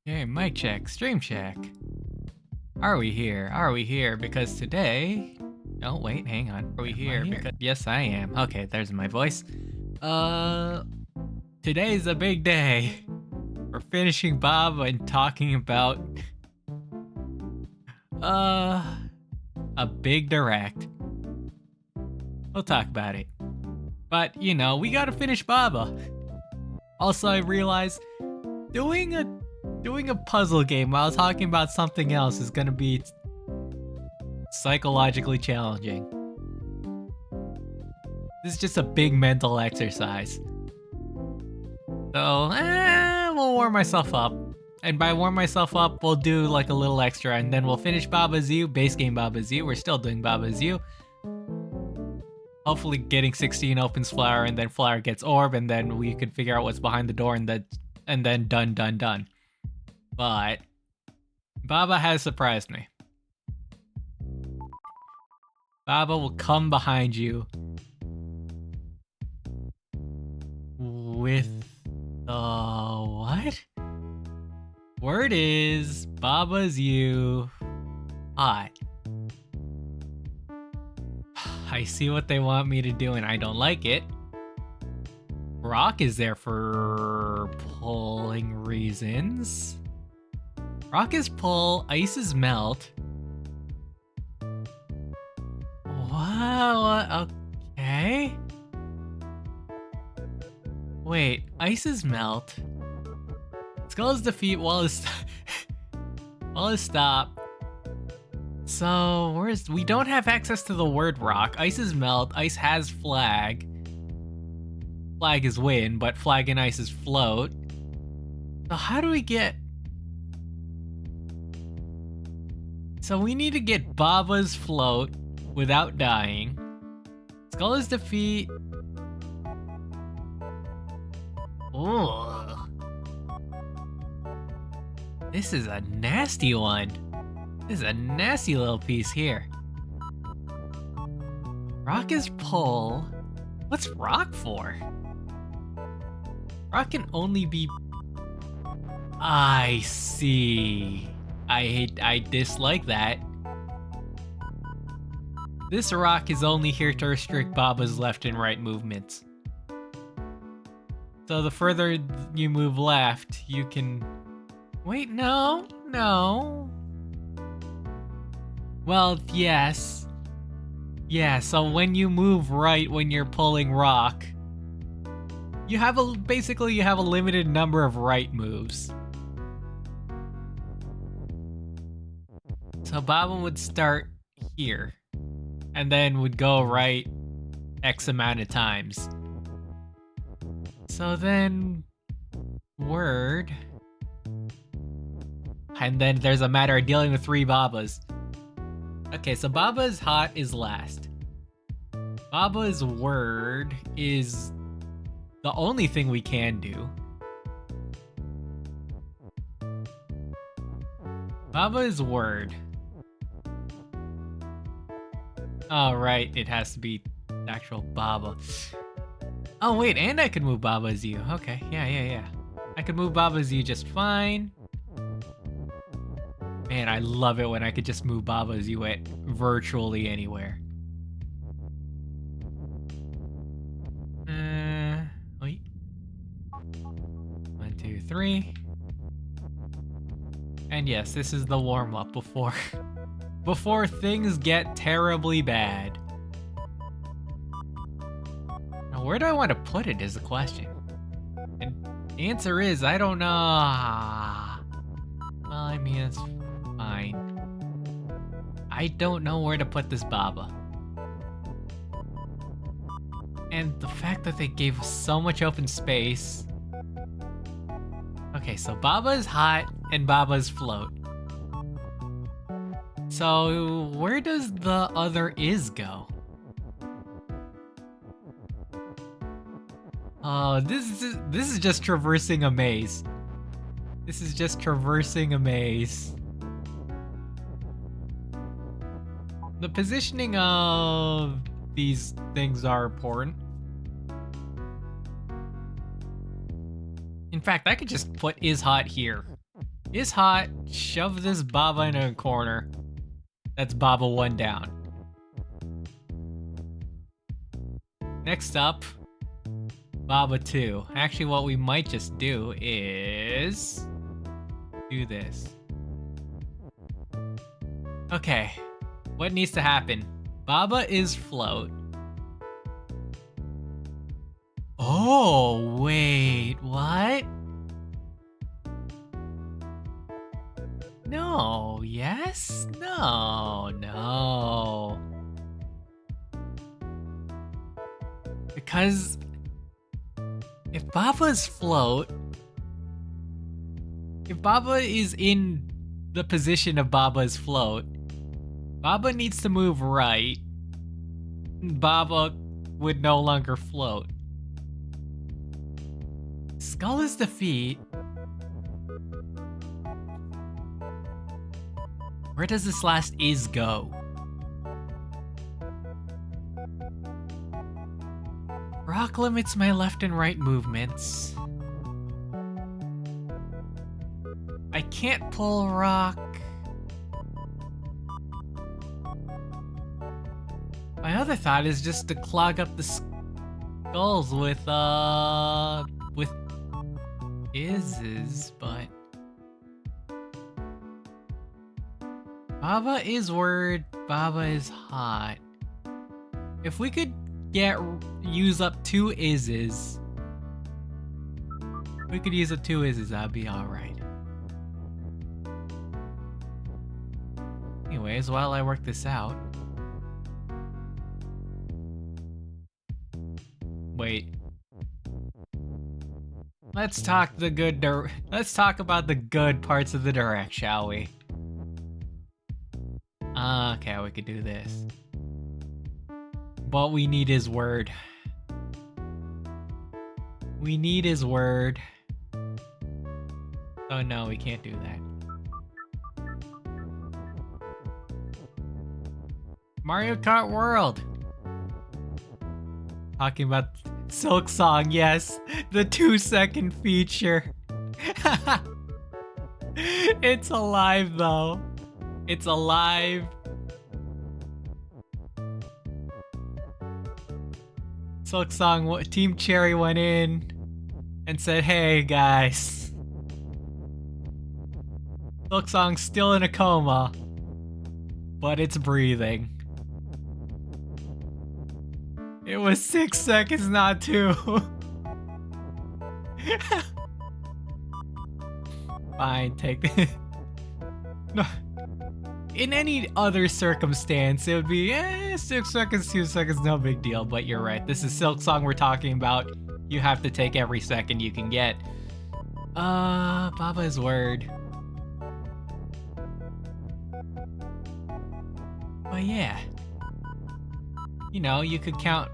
Okay, mic check, stream check. Are we here? Are we here? Because today... Oh, wait, hang on. Are we here? Because yes, I am. Okay, there's my voice. Today's a big day. We're finishing Bob and talking about... a big direct. We'll talk about it. But, you know, we gotta finish Baba. Also, I realized doing a puzzle game while talking about something else is gonna be psychologically challenging. This is just a big mental exercise. So, we'll warm myself up. And by warm myself up, we'll do like a little extra and then we'll finish Baba's U, base game Baba's U. We're still doing Baba's U. Hopefully getting 16 opens Flower and then Flower gets Orb and then we can figure out what's behind the door and then done. But Baba has surprised me. Baba will come behind you with the what? Word is Baba's U hot. I see what they want me to do and I don't like it. Rock is there for pulling reasons. Rock is pull, ice is melt. Wow, okay. Wait, ice is melt. Skull is defeat, wall is stop. So, we don't have access to the word rock. Ice is melt, ice has flag. Flag is win, but flag and ice is float. So how do we get... So we need to get Baba's float without dying. Skull is defeat. Ugh. This is a nasty one. This is a nasty little piece here. Rock is pull. What's rock for? Rock can only be... I see. I dislike that. This rock is only here to restrict Baba's left and right movements. So the further you move left, you can... Wait, no. Well, yes. Yeah, so when you move right when you're pulling rock, you have a limited number of right moves. So Baba would start here, and then would go right X amount of times. So then, word. And then there's a matter of dealing with 3 Babas. Okay, so Baba's hot is last. Baba's word is the only thing we can do. Baba's word. Oh, right, it has to be actual Baba. Oh, wait, and I could move Baba's U. Okay, yeah. I could move Baba's U just fine. Man, I love it when I could just move Baba's U at virtually anywhere. Wait. 1, 2, 3. And yes, this is the warm-up before things get terribly bad. Now, where do I want to put it is the question. And the answer is, I don't know. Well, I mean, it's fine. I don't know where to put this Baba. And the fact that they gave us so much open space. Okay, so Baba is hot and Baba's float. So where does the other is go? Oh, this is just traversing a maze. This is just traversing a maze. The positioning of these things are important. In fact, I could just put is hot here. is hot. Shove this Baba in a corner. That's Baba 1 down. Next up, Baba 2. Actually, what we might just do is do this. Okay, what needs to happen? Baba is float. Oh, wait, what? No, yes, no. Because if Baba's float, if Baba is in the position of Baba's float, Baba needs to move right. Baba would no longer float. Skull is defeat. Where does this last is go? Rock limits my left and right movements. I can't pull rock. My other thought is just to clog up the skulls with ises, but Baba is word, Baba is hot. If we could use up 2 ises, we could use up 2 ises, that'd be alright. Anyways, while I work this out. Wait. Let's talk about the good parts of the direct, shall we? Okay, we could do this. But we need his word. We need his word. Oh no, we can't do that. Mario Kart World. Talking about Silk Song, yes. The 2-second feature. It's alive though. It's alive. Silk Song, Team Cherry went in and said, hey guys. Silk Song's still in a coma, but it's breathing. It was 6 seconds, not 2. Fine, take it. No. In any other circumstance, it would be 6 seconds, 2 seconds, no big deal. But you're right. This is Silk Song we're talking about. You have to take every second you can get. Baba's word. But yeah. You know, you can count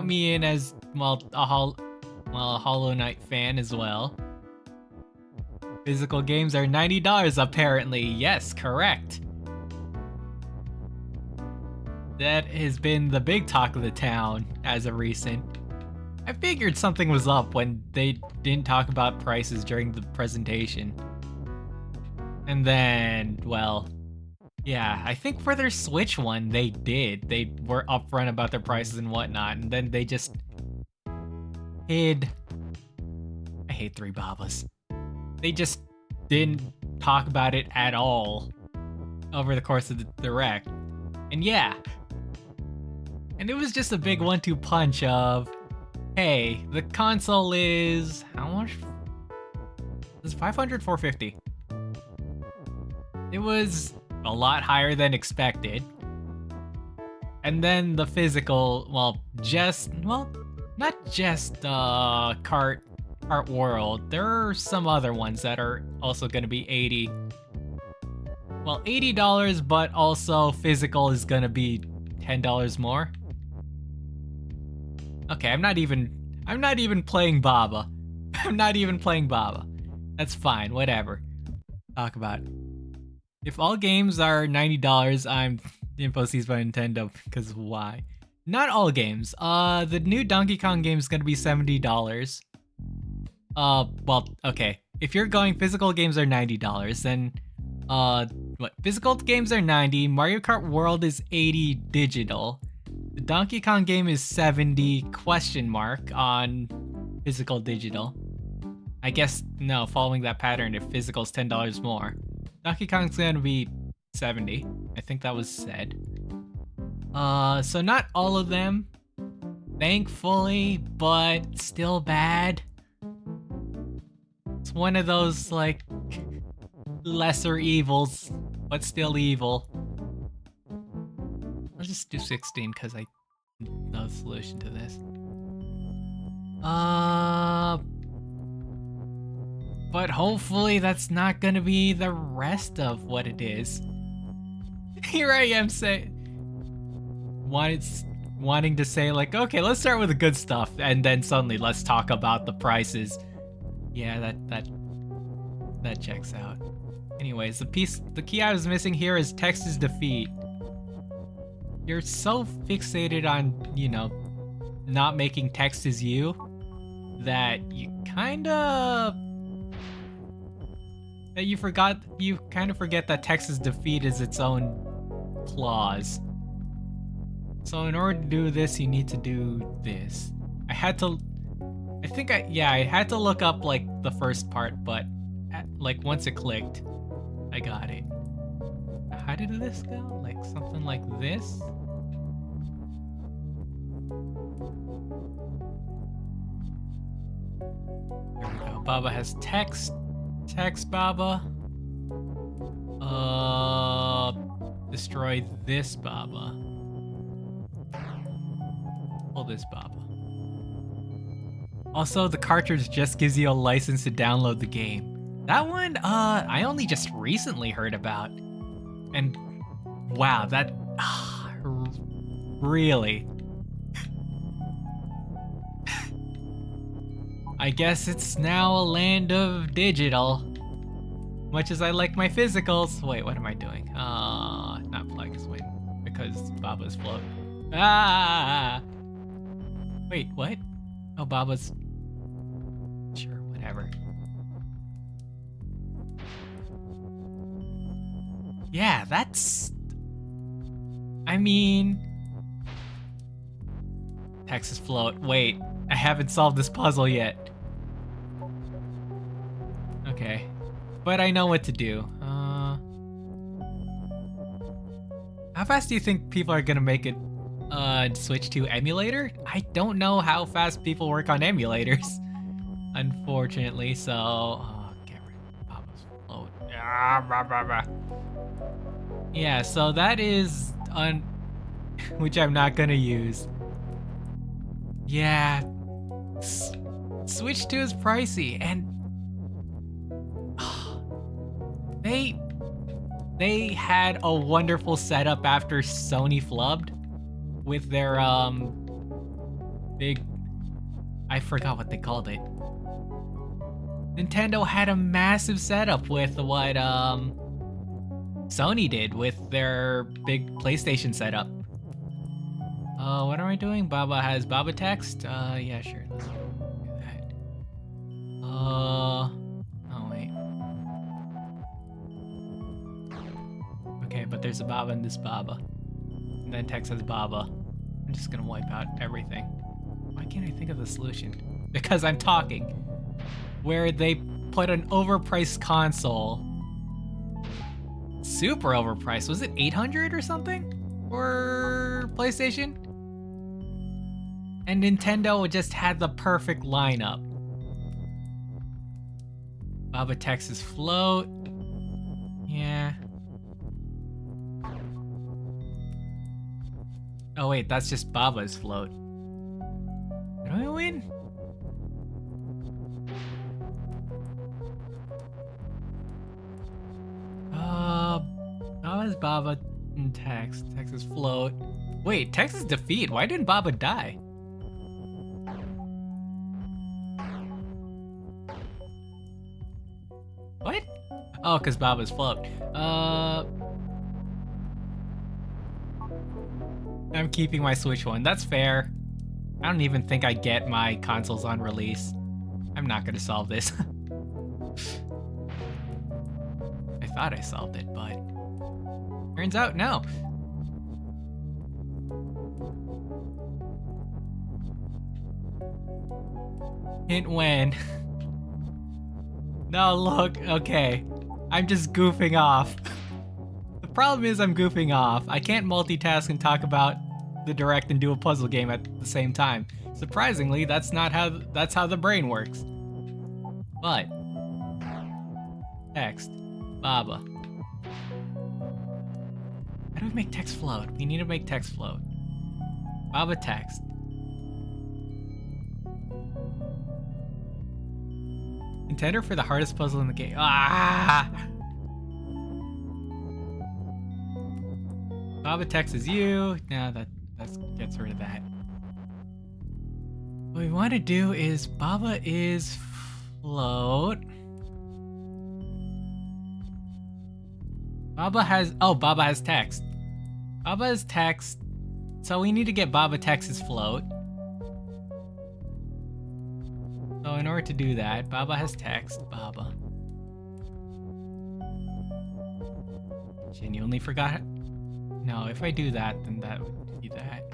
me in as, well, a Hollow Knight fan as well. Physical games are $90 apparently. Yes, correct. That has been the big talk of the town as of recent. I figured something was up when they didn't talk about prices during the presentation. And then, well, yeah, I think for their Switch one, they did. They were upfront about their prices and whatnot, and then they just hid. I hate 3 Babas. They just didn't talk about it at all over the course of the direct. And yeah. And it was just a big 1-2 punch of, hey, the console is, how much? Is 500, 450? It was a lot higher than expected. And then the physical, not just Kart World. There are some other ones that are also going to be $80, but also physical is going to be $10 more. Okay, I'm not even playing Baba. I'm not even playing Baba. That's fine, whatever. Talk about it. If all games are $90, I'm info seized by Nintendo, because why? Not all games. The new Donkey Kong game is going to be $70. Well, okay. if you're going physical games are $90, then what? Physical games are 90, Mario Kart World is 80 digital. The Donkey Kong game is 70 question mark on physical digital. I guess no, following that pattern, if physical's $10 more. Donkey Kong's gonna be 70. I think that was said. So not all of them, thankfully, but still bad. It's one of those, like, lesser evils, but still evil. I'll just do 16 because I know the solution to this. But hopefully that's not gonna be the rest of what it is. Here I am wanting to say like, okay, let's start with the good stuff, and then suddenly let's talk about the prices. Yeah, that checks out. Anyways, the key I was missing here is Texas defeat. You're so fixated on, you know, not making text as you that you kind of forget that Texas defeat is its own clause. So in order to do this, you need to do this. I had to look up like the first part, but like once it clicked, I got it. How did this go? Like something like this? There we go. Baba has text. Text Baba. Destroy this Baba. Pull this Baba. Also, the cartridge just gives you a license to download the game. That one, I only just recently heard about. And wow, that really. I guess it's now a land of digital. Much as I like my physicals. Wait, what am I doing? Not flex win because Baba's float. Ah! Wait, what? Oh, Baba's. Sure, whatever. Yeah, that's. I mean. Texas float. Wait, I haven't solved this puzzle yet. Okay. But I know what to do. How fast do you think people are gonna make it switch to emulator? I don't know how fast people work on emulators, unfortunately, so get rid of Papa's float. Yeah, so that is which I'm not gonna use. Yeah, Switch 2 is pricey, and they had a wonderful setup after Sony flubbed with their big, I forgot what they called it. Nintendo had a massive setup with what Sony did with their big PlayStation setup. What am I doing? Baba has Baba text? Yeah, sure. Let's do that. Oh, wait. Okay, but there's a Baba and this Baba. And then text has Baba. I'm just gonna wipe out everything. Why can't I think of the solution? Because I'm talking. Where they put an overpriced console. Super overpriced. Was it 800 or something? For PlayStation? And Nintendo just had the perfect lineup. Baba Texas float. Yeah. Oh wait, that's just Baba's float. Did I win? Baba's Baba and Texas float. Wait, Texas defeat. Why didn't Baba die? What? Oh, because Baba's float. I'm keeping my Switch one. That's fair. I don't even think I get my consoles on release. I'm not gonna solve this. thought I solved it, but turns out no. Hint when. No, look, okay. I'm just goofing off. The problem is I'm goofing off. I can't multitask and talk about the direct and do a puzzle game at the same time. Surprisingly, that's how the brain works. But text, Baba. How do we make text float? We need to make text float. Baba text. Contender for the hardest puzzle in the game. Ah! Baba text is you. Now that gets rid of that. What we want to do is Baba is float. Baba has text. Baba has text. So we need to get Baba text's float. So in order to do that, Baba has text. Baba. Genuinely forgot. No, if I do that, then that would be that.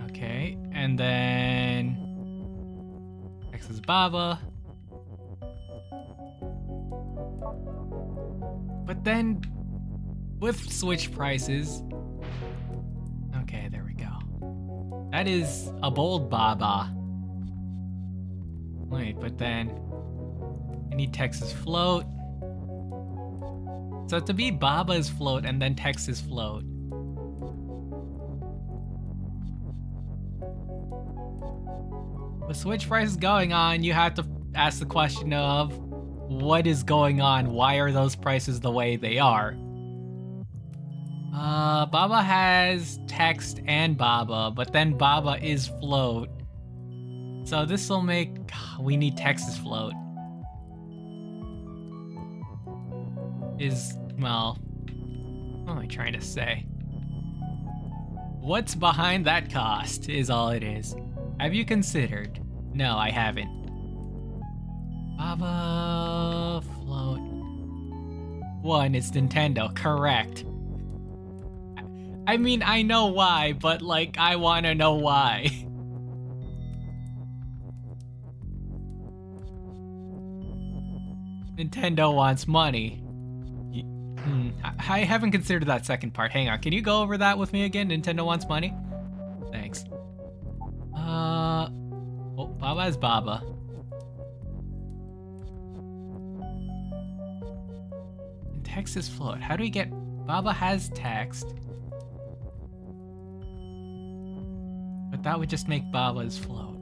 Okay, and then text is Baba. But then with switch prices. Okay, there we go. That is a bold Baba. Wait, but then I need Texas float. So to be Baba's float and then Texas float. With switch prices going on, you have to ask the question of what is going on? Why are those prices the way they are? Baba has text and Baba, but then Baba is float. So this will make... We need Texas float. Well... What am I trying to say? What's behind that cost is all it is. Have you considered? No, I haven't. Baba... float... 1, it's Nintendo, correct. I mean, I know why, but like, I wanna know why. Nintendo wants money. I haven't considered that second part. Hang on, can you go over that with me again? Nintendo wants money? Thanks. Oh, Baba is Baba. And text is float. How do we get... Baba has text. But that would just make Baba's float.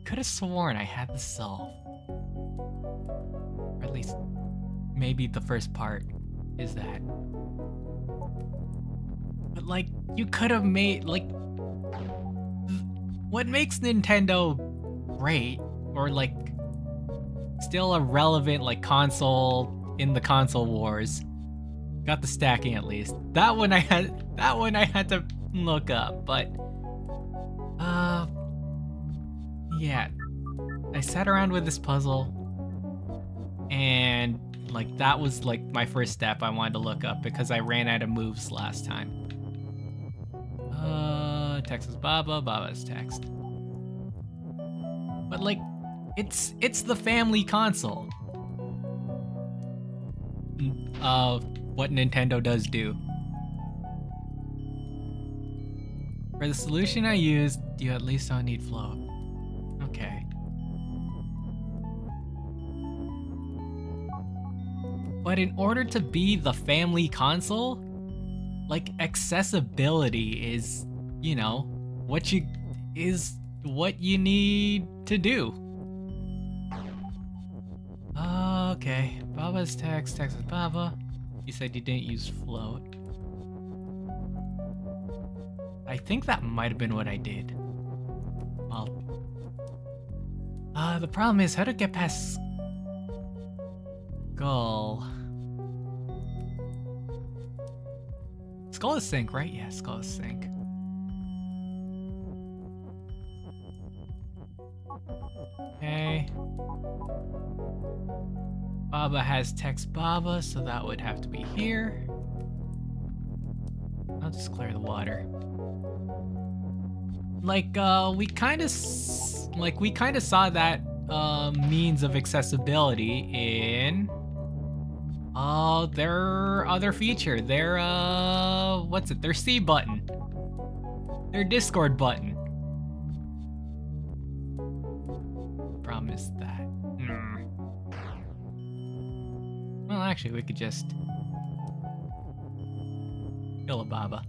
Could have sworn I had this solved. Or at least, maybe the first part is that. But like, you could have made, like... What makes Nintendo great, or like, still a relevant like console in the console wars? Got the stacking at least. That one I had to look up, but yeah. I sat around with this puzzle and like that was like my first step I wanted to look up because I ran out of moves last time. Text is Baba, Baba's text. But like it's the family console. What Nintendo does do. For the solution I used, you at least don't need float. Okay. But in order to be the family console, like accessibility is, you know, what you need to do. Okay, Baba's text is Baba. You said you didn't use float. I think that might have been what I did. Well, the problem is how to get past Skull. Skull is sync, right? Yeah, Skull is sync. Okay. Baba has text Baba, so that would have to be here. I'll just clear the water. Like, we kind of saw that means of accessibility in their other feature, their what's it? Their C button, their Discord button. Problem is that. Well, actually, we could just kill a Baba.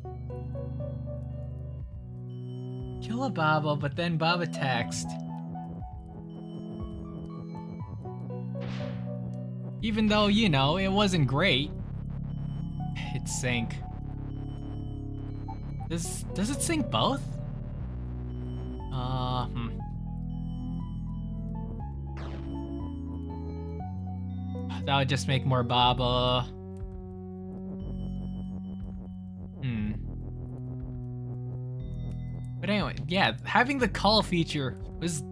Kill a Baba, but then Baba text. Even though, you know, it wasn't great. It sync. Does it sync both? That would just make more Baba. But anyway, yeah, having the call feature was,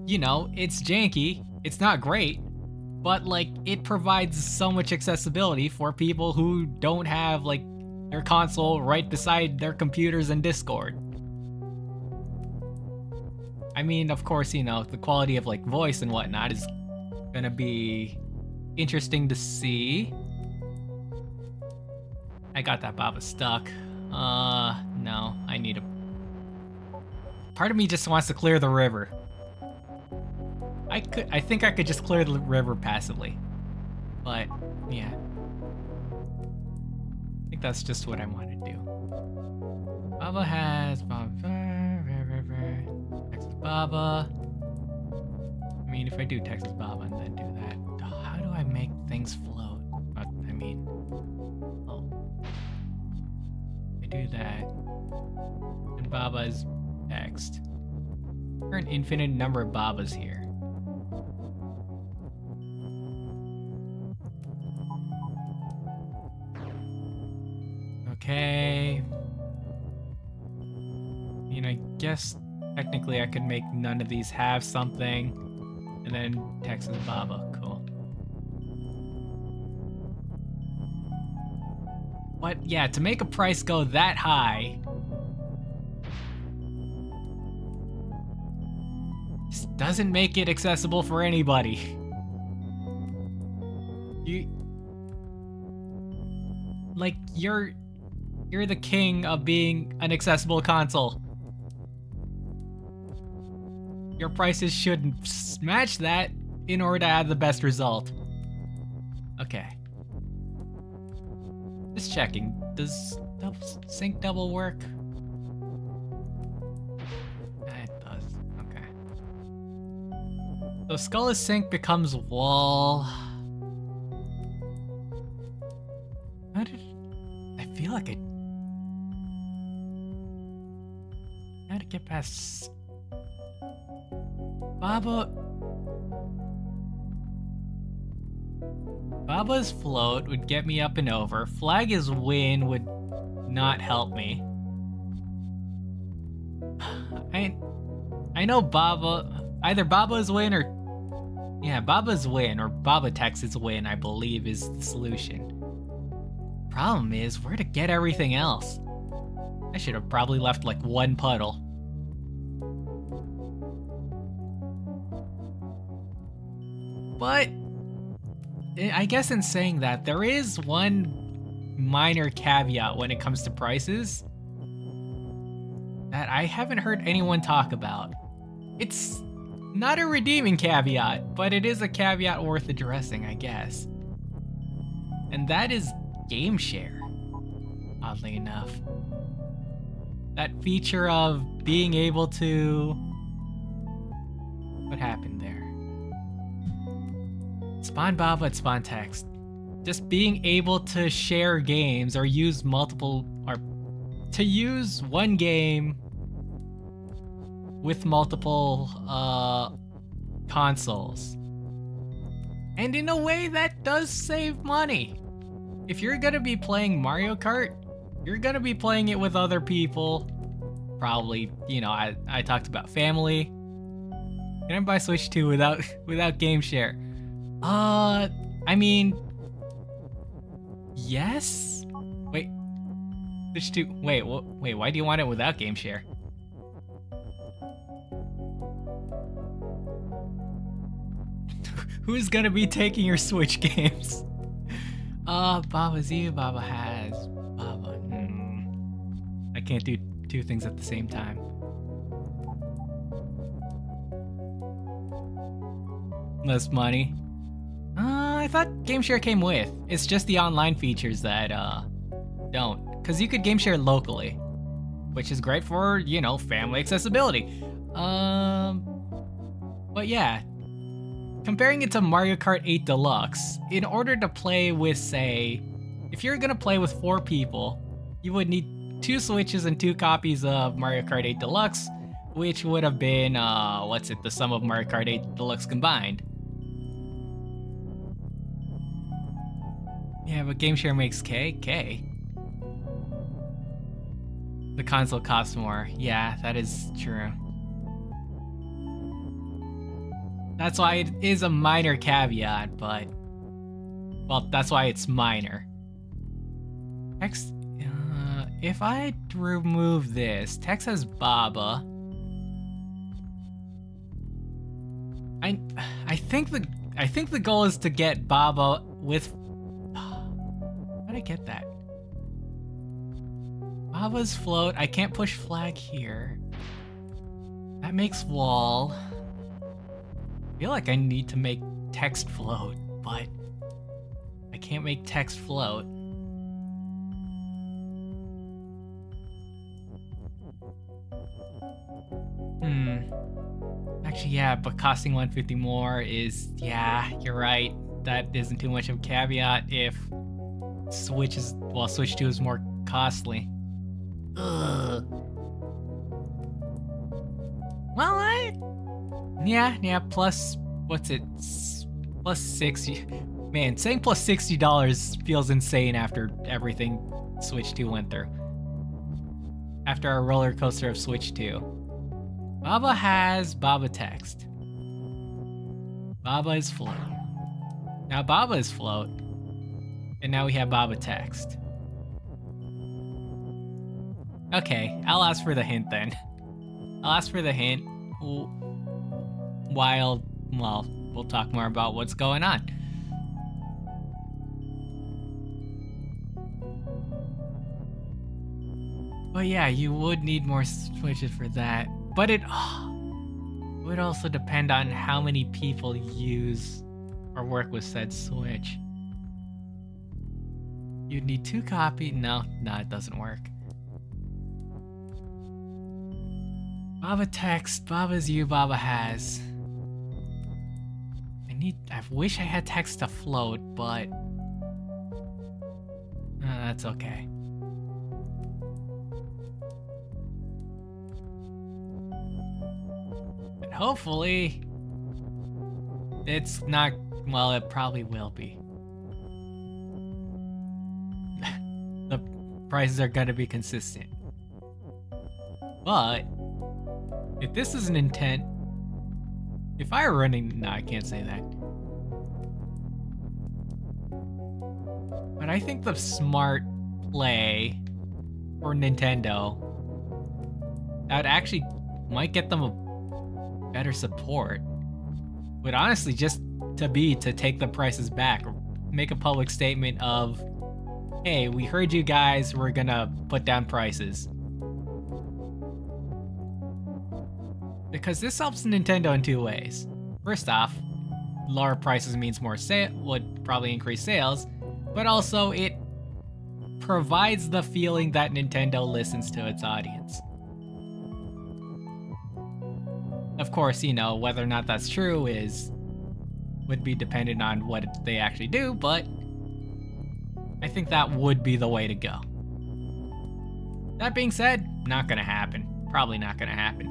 you know, it's janky. It's not great. But, like, it provides so much accessibility for people who don't have, like, their console right beside their computers and Discord. I mean, of course, you know, the quality of, like, voice and whatnot is gonna be interesting to see. I got that Baba stuck. No, I need a... Part of me just wants to clear the river. I think I could just clear the river passively. But, yeah. I think that's just what I want to do. Baba has Texas Baba. I mean, if I do Texas Baba and then do that, how do I make things float? I mean, I do that. And Baba's text. There are an infinite number of Babas here. Okay. I mean, I guess technically I could make none of these have something. And then Texas Baba. Cool. But yeah, to make a price go that high, just doesn't make it accessible for anybody. You're the king of being an accessible console. Your prices should match that in order to have the best result. Okay. Just checking. Does sync double work? It does. Okay. So Skull sync becomes wall. How did... I feel like I... How to get past... Baba's float would get me up and over. Flag is win would not help me. I know Baba... Either Baba's win or... Yeah, Baba's win or Baba Tex's win, I believe, is the solution. Problem is, where to get everything else? I should have probably left like one puddle. But I guess in saying that, there is one minor caveat when it comes to prices that I haven't heard anyone talk about. It's not a redeeming caveat, but it is a caveat worth addressing, I guess. And that is game share, oddly enough. That feature of being able to... What happened there? Spawn Baba and spawn text. Just being able to share games or use multiple... or to use one game with multiple consoles. And in a way that does save money. If you're gonna be playing Mario Kart, you're gonna be playing it with other people. Probably, you know, I talked about family. Can I buy Switch 2 without game share? I mean, yes? Wait. Switch to, wait, wait, why do you want it without game share? Who's gonna be taking your Switch games? Baba's you, Baba has. Baba, I can't do two things at the same time. Less money. I thought game share came with. It's just the online features that, don't. Because you could game share locally, which is great for, you know, family accessibility. But yeah. Comparing it to Mario Kart 8 Deluxe, in order to play with, say, if you're gonna play with 4 people, you would need 2 Switches and 2 copies of Mario Kart 8 Deluxe, which would have been, the sum of Mario Kart 8 Deluxe combined. Yeah, but game share makes K. The console costs more. Yeah, that is true. That's why it is a minor caveat, but... well, that's why it's minor. If I remove this, Tex has Baba. I think the goal is to get Baba with... how did I get that? Baba's float. I can't push flag here. That makes wall. I feel like I need to make text float, but I can't make text float. Actually, yeah, but costing 150 more is, yeah, you're right. That isn't too much of a caveat if Switch 2 is more costly. Ugh. Well, yeah, plus, what's it? Plus 60. Man, saying plus $60 feels insane after everything Switch 2 went through. After our roller coaster of Switch 2. Baba has Baba text. Baba is float. Now Baba is float. And now we have Baba text. Okay, I'll ask for the hint then. I'll ask for the hint while, well, we'll talk more about what's going on. But yeah, you would need more switches for that. But it would also depend on how many people use or work with said Switch. You'd need 2 copies. No, it doesn't work. Baba text, Baba's you, Baba has. I wish I had text to float, but that's okay. But hopefully it's not, well, it probably will be. The prices are gonna be consistent. But if this is an intent, if I were running, no, I can't say that. But I think the smart play for Nintendo, that actually might get them a better support, would honestly just to take the prices back, or make a public statement of, hey, we heard you guys, we're gonna put down prices. Because this helps Nintendo in 2 ways. First off, lower prices means more would probably increase sales, but also it provides the feeling that Nintendo listens to its audience. Of course, you know, whether or not that's true would be dependent on what they actually do, but I think that would be the way to go. That being said, not gonna happen. Probably not gonna happen.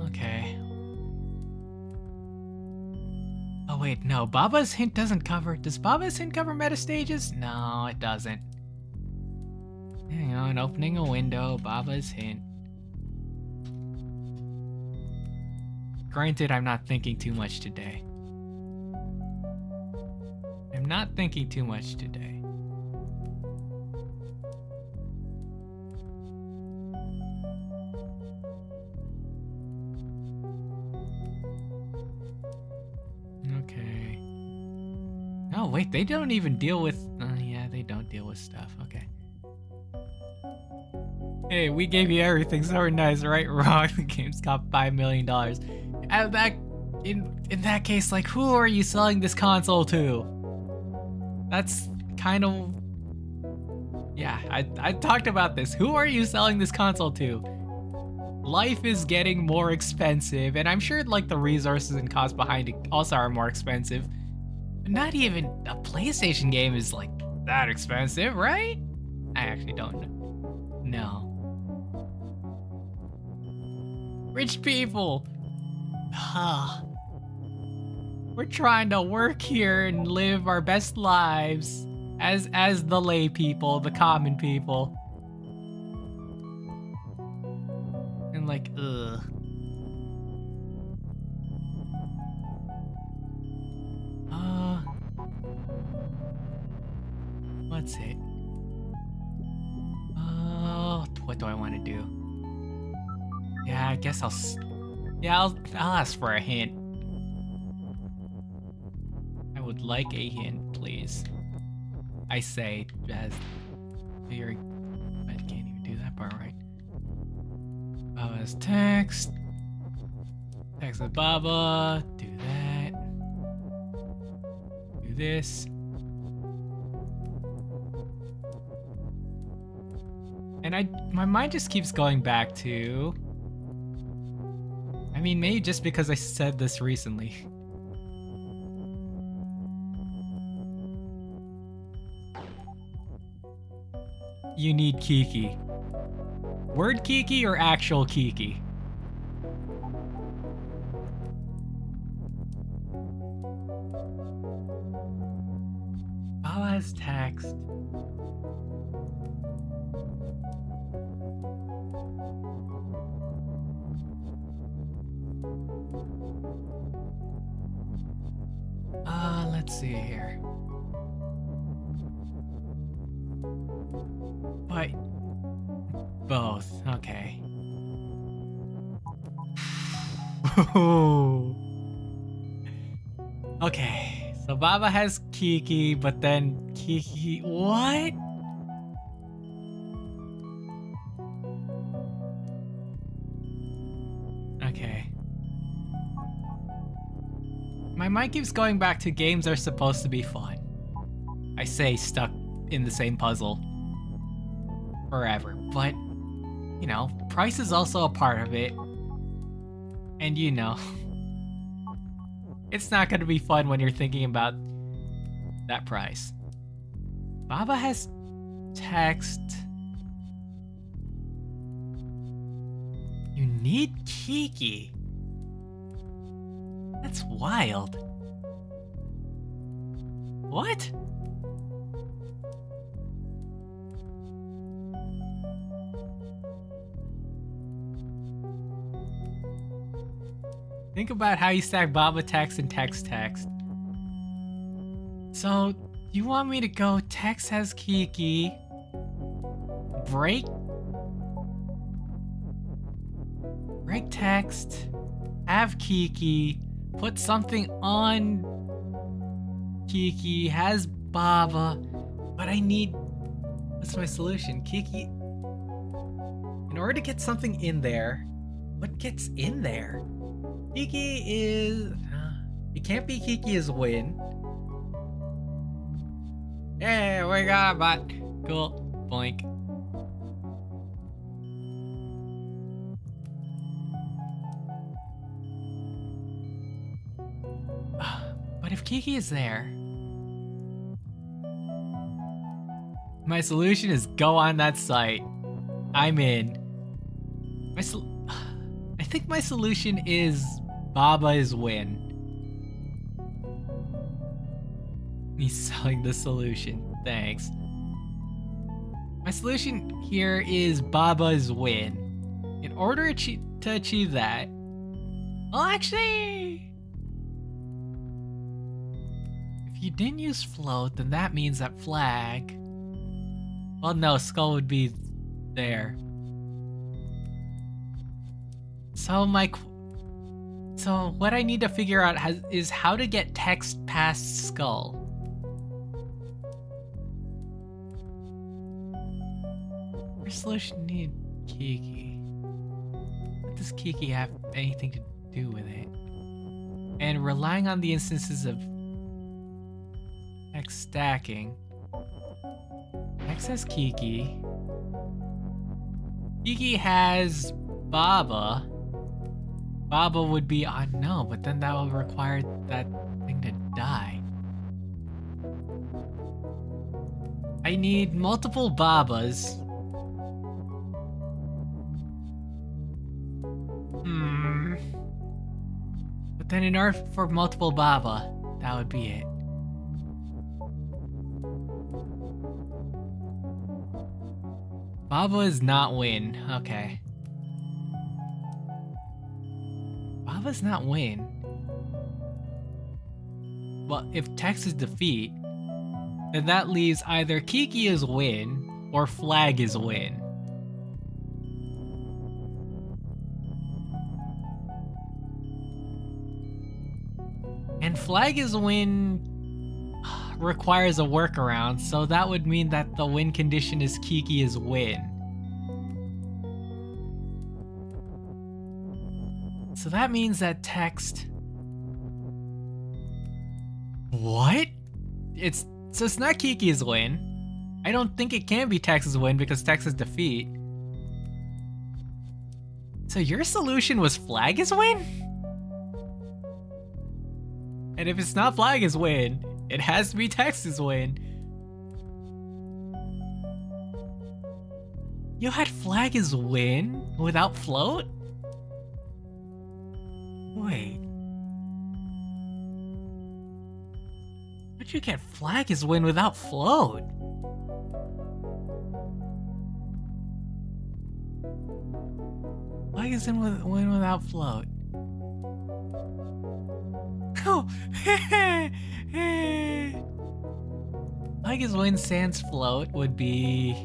Okay. Oh wait, no, Baba's hint doesn't cover. Does Baba's hint cover meta stages? No, it doesn't. Hang on, opening a window, Baba's hint. Granted, I'm not thinking too much today. I'm not thinking too much today. Okay. Oh, wait, they don't even deal with... yeah, they don't deal with stuff. Okay. Hey, we gave you everything, so we're nice, right? Wrong. The game's got $5 million. And in that case, like, who are you selling this console to? That's kind of... Yeah, I talked about this. Who are you selling this console to? Life is getting more expensive, and I'm sure like the resources and costs behind it also are more expensive. But not even a PlayStation game is like that expensive, right? I actually don't know. No. Rich people. We're trying to work here and live our best lives as the lay people, the common people. And like, ugh. What's it? What do I want to do? Yeah, I guess I'll ask for a hint. I would like a hint, please. I say, as I can't even do that part right. Baba's text. Text with Baba. Do that. Do this. And my mind just keeps going back to... I mean, maybe just because I said this recently. You need Kiki. Word Kiki or actual Kiki? Baba's text. Let's see here. But both, okay. Okay, so Baba has Kiki, but then Kiki, what? Okay. My mind keeps going back to games are supposed to be fun. I say stuck in the same puzzle forever, but you know, price is also a part of it. And you know, it's not gonna be fun when you're thinking about that price. Baba has text. You need Kiki. That's wild. What? Think about how you stack Baba text and text. So, you want me to go text has Kiki, break text, have Kiki, put something on Kiki, has Baba, but I need... What's my solution? Kiki... In order to get something in there, what gets in there? Kiki is... It can't be Kiki is win. Hey, we got a bot. Cool. Boink. But if Kiki is there... My solution is go on that site. I'm in. I think my solution is Baba is win. He's selling the solution. Thanks. My solution here is Baba's win. In order to achieve that... Well, actually... If you didn't use float, then that means that flag... Well, no, skull would be there. So so what I need to figure out is how to get text past skull. Your solution need Kiki. What does Kiki have anything to do with it? And relying on the instances of text stacking. Text has Kiki. Kiki has Baba. Baba would be unknown, but then that would require that thing to die. I need multiple Babas. But then in order for multiple Baba, that would be it. Baba is not win. Okay. Baba's not win. Well, if text is defeat, then that leaves either Kiki is win or flag is win. And flag is win requires a workaround, so that would mean that the win condition is Kiki is win. So that means that text... What? So it's not Kiki is win. I don't think it can be Tex's win because Tex is defeat. So your solution was flag is win? And if it's not flag is win, it has to be Tex's win. You had flag is win without float? Wait. How'd you get flag is win without float? Flag is win without float. Oh, flag is win sans float would be...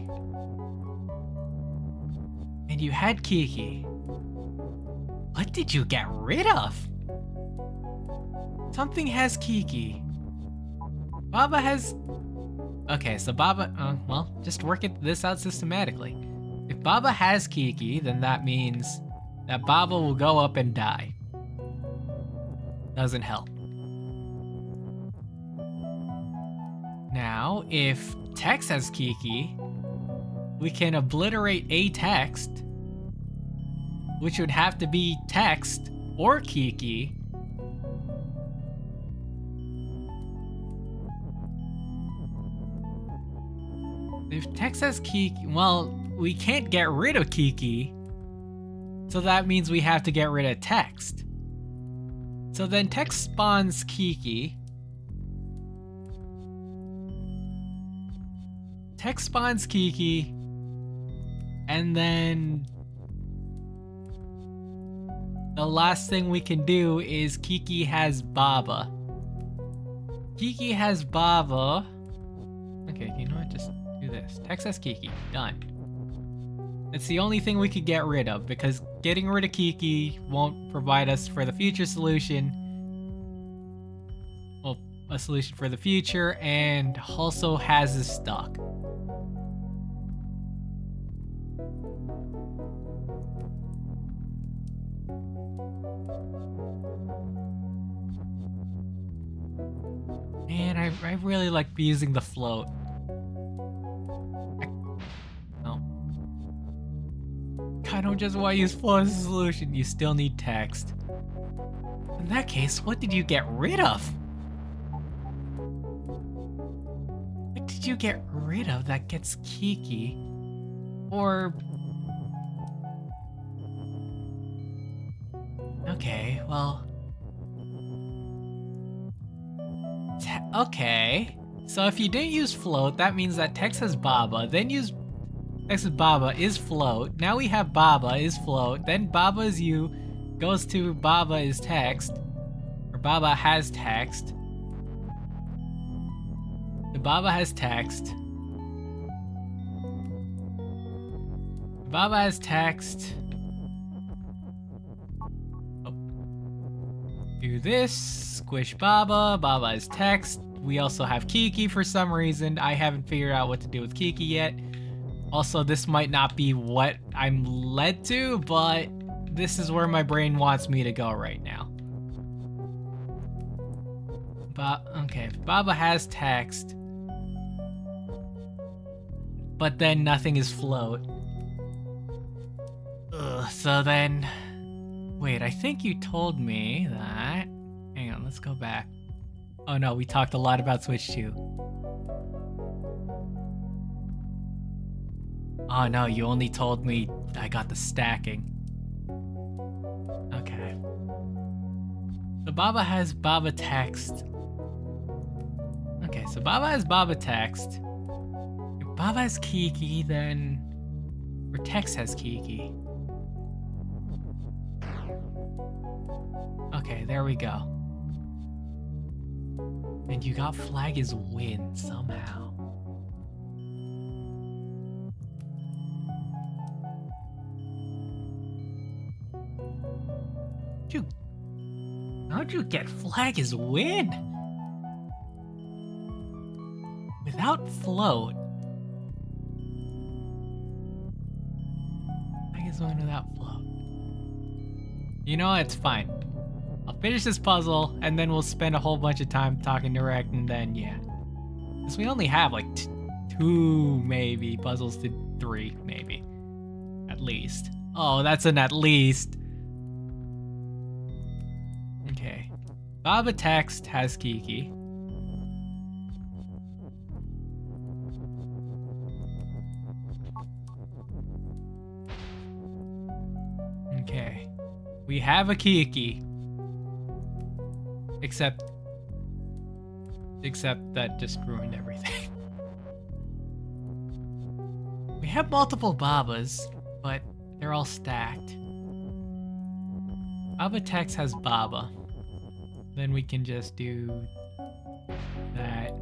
And you had Kiki. What did you get rid of? Something has Kiki. Baba has... Okay, so Baba... well, just work this out systematically. If Baba has Kiki, then that means that Baba will go up and die. Doesn't help. Now, if Tex has Kiki, we can obliterate a text, which would have to be text or Kiki. If Tex has Kiki, well, we can't get rid of Kiki, so that means we have to get rid of text. So then text spawns Kiki. Text spawns Kiki. And then the last thing we can do is Kiki has Baba. Kiki has Baba. Okay, you know what? Just do this. Text has Kiki. Done. It's the only thing we could get rid of because getting rid of Kiki won't provide us for the future solution. Well, a solution for the future, and also has is stuck. Man, I really like using the float. I don't just want to use float as a solution. You still need text. In that case, what did you get rid of? What did you get rid of that gets Kiki? Or... Okay, well... Okay. So if you didn't use float, that means that text has Baba, then use... Text is Baba is float. Now we have Baba is float. Then Baba is you. Goes to Baba is text. Or Baba has text. The Baba has text. The Baba has text. Oh. Do this. Squish Baba. Baba has text. We also have Kiki for some reason. I haven't figured out what to do with Kiki yet. Also, this might not be what I'm led to, but this is where my brain wants me to go right now. Okay, Baba has text. But then nothing is float. Ugh, so then... Wait, I think you told me that... Hang on, let's go back. Oh no, we talked a lot about Switch 2. Oh no, you only told me I got the stacking. Okay. So Baba has Baba text. Okay, so Baba has Baba text. If Baba has Kiki, then... Or text has Kiki. Okay, there we go. And you got flag is win somehow. How'd you get flag is win? Without float. Flag is win without float. You know, it's fine. I'll finish this puzzle, and then we'll spend a whole bunch of time talking direct, and then, yeah. Because we only have, like, 2, maybe, puzzles to 3, maybe. At least. Oh, that's an at least. Okay. Baba text has Kiki. Okay. We have a Kiki. Except that just ruined everything. We have multiple Babas, but they're all stacked. Baba text has Baba. Then we can just do that.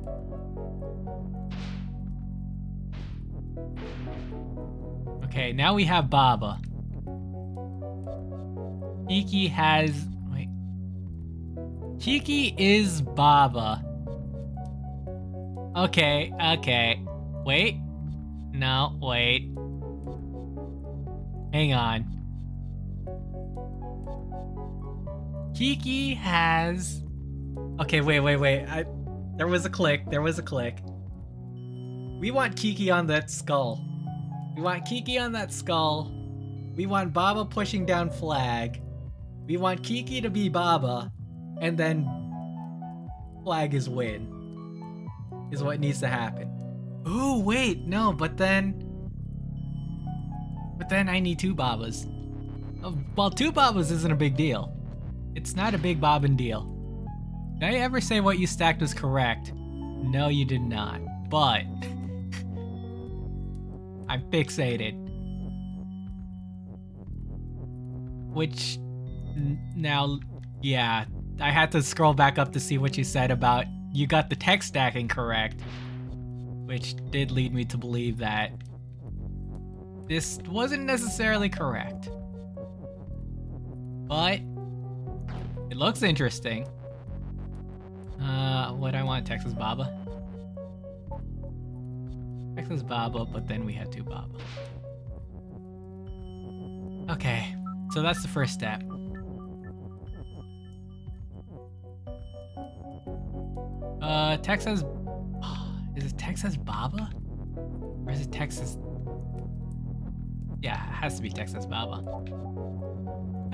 Okay, now we have Baba. Kiki has... Wait. Kiki is Baba. Okay, okay. Wait. No, wait. Hang on. Kiki has... Okay, wait. There was a click. We want Kiki on that skull. We want Baba pushing down flag. We want Kiki to be Baba. And then flag is win. Is what needs to happen. Ooh, wait, no, but then I need 2 Babas. Well, 2 Babas isn't a big deal. It's not a big bobbin deal. Did I ever say what you stacked was correct? No, you did not. But I'm fixated. Which now, yeah, I had to scroll back up to see what you said about you got the text stacking correct, which did lead me to believe that this wasn't necessarily correct. But it looks interesting. What I want, Texas Baba. Texas Baba, but then we had 2 Baba. Okay, so that's the first step. Texas... Is it Texas Baba? Or is it Texas... Yeah, it has to be Texas Baba.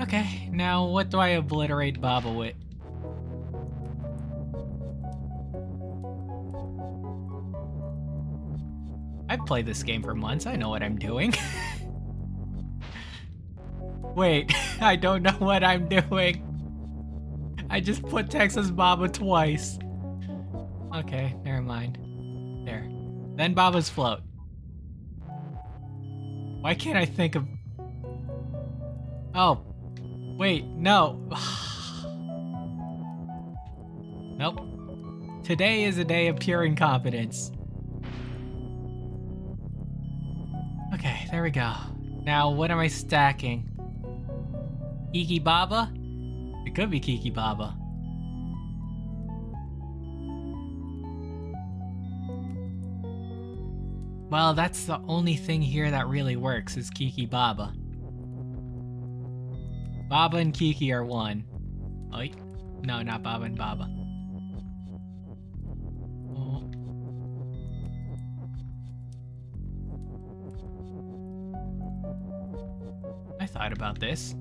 Okay, now what do I obliterate Baba with? I've played this game for months, I know what I'm doing. Wait, I don't know what I'm doing. I just put Texas Baba twice. Okay, never mind. There. Then Baba's float. Why can't I think of... Oh. Wait, no. Nope. Today is a day of pure incompetence. Okay, there we go. Now, what am I stacking? Kiki Baba? It could be Kiki Baba. Well, that's the only thing here that really works is Kiki Baba. Baba and Kiki are one. Oh, no, not Baba and Baba. Oh. I thought about this.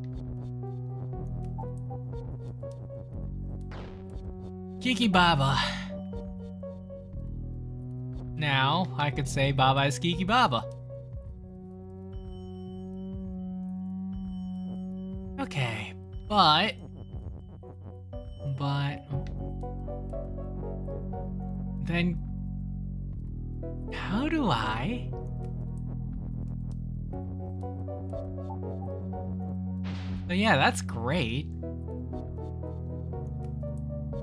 Kiki Baba. Now, I could say Baba is Kiki Baba. Okay, but... Then... How do I... So yeah, that's great.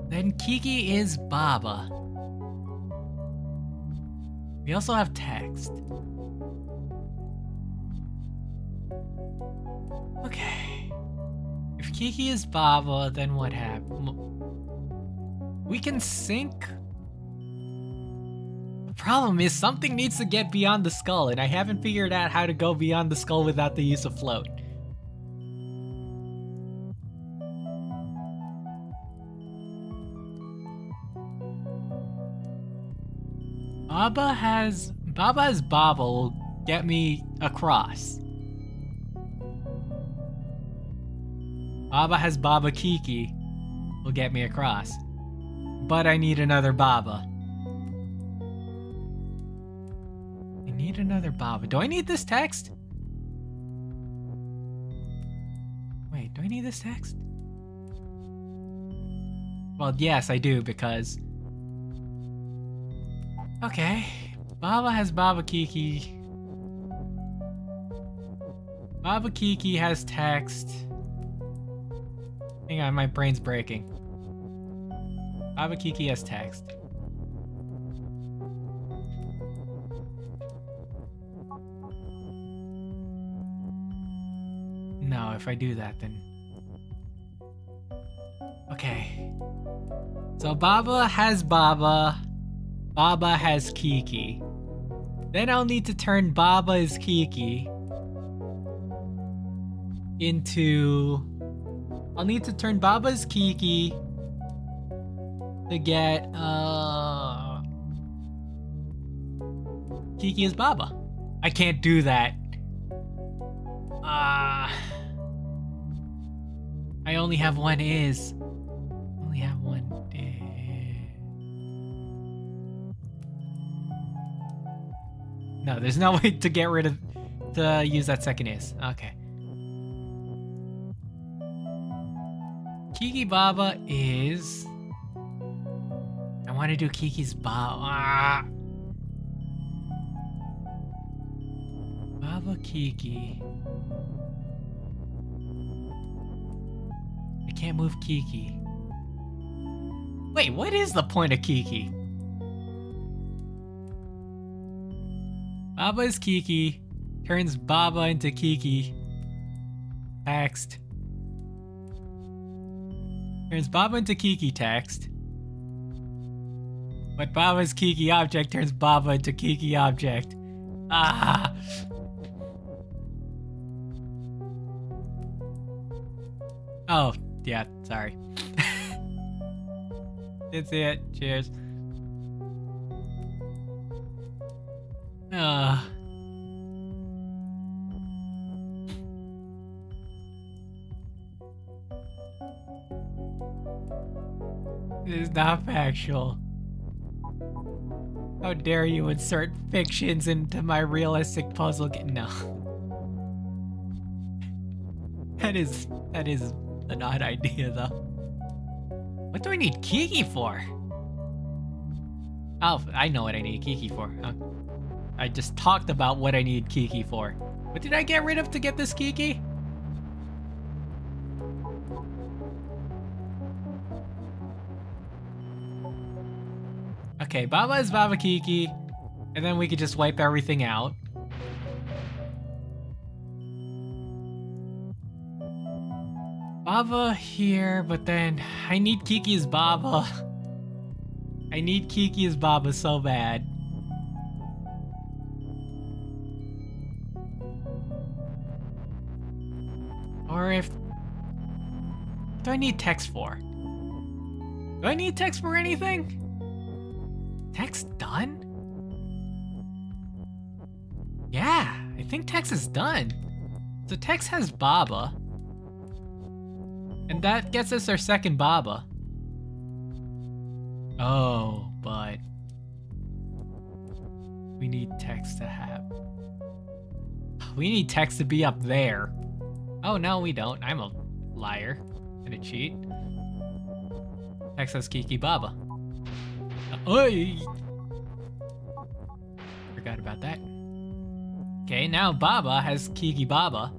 Then Kiki is Baba. We also have text. Okay. If Kiki is Baba, then what happened? We can sync. The problem is something needs to get beyond the skull, and I haven't figured out how to go beyond the skull without the use of float. Baba has Baba will get me across. Baba has Baba Kiki will get me across. But I need another Baba. I need another Baba. Do I need this text? Wait, do I need this text? Well, yes, I do, because... Okay, Baba has Baba Kiki. Baba Kiki has text. Hang on, my brain's breaking. Baba Kiki has text. No, if I do that, then... Okay. So Baba has Baba. Baba has Kiki. Then I'll need to turn Baba's Kiki into... I'll need to turn Baba's Kiki to get, Kiki is Baba. I can't do that. I only have one is. Only have one is. No, there's no way to get rid of, to use that second is. Okay. Kiki Baba is... I want to do Kiki's Baba. Baba Kiki. I can't move Kiki. Wait, what is the point of Kiki? Baba is Kiki. Turns Baba into Kiki. Text. Turns Baba into Kiki text. But Baba's Kiki object turns Baba into Kiki object. Ah! Oh, yeah, sorry. That's it. Cheers. This is not factual. How dare you insert fictions into my realistic puzzle game? No. That is an odd idea, though. What do I need Kiki for? Oh, I know what I need Kiki for. I just talked about what I need Kiki for. What did I get rid of to get this Kiki? Okay, Baba is Baba Kiki. And then we could just wipe everything out. Baba here, but then I need Kiki as Baba. I need Kiki as Baba so bad. Or if... What do I need text for? Do I need text for anything? Text done? Yeah, I think text is done. So text has Baba. And that gets us our second Baba. Oh, but... we need text to have... We need text to be up there. Oh, no, we don't. I'm a liar and a cheat. Text has Kiki Baba. Oi! Forgot about that. Okay, now Baba has Kiki Baba.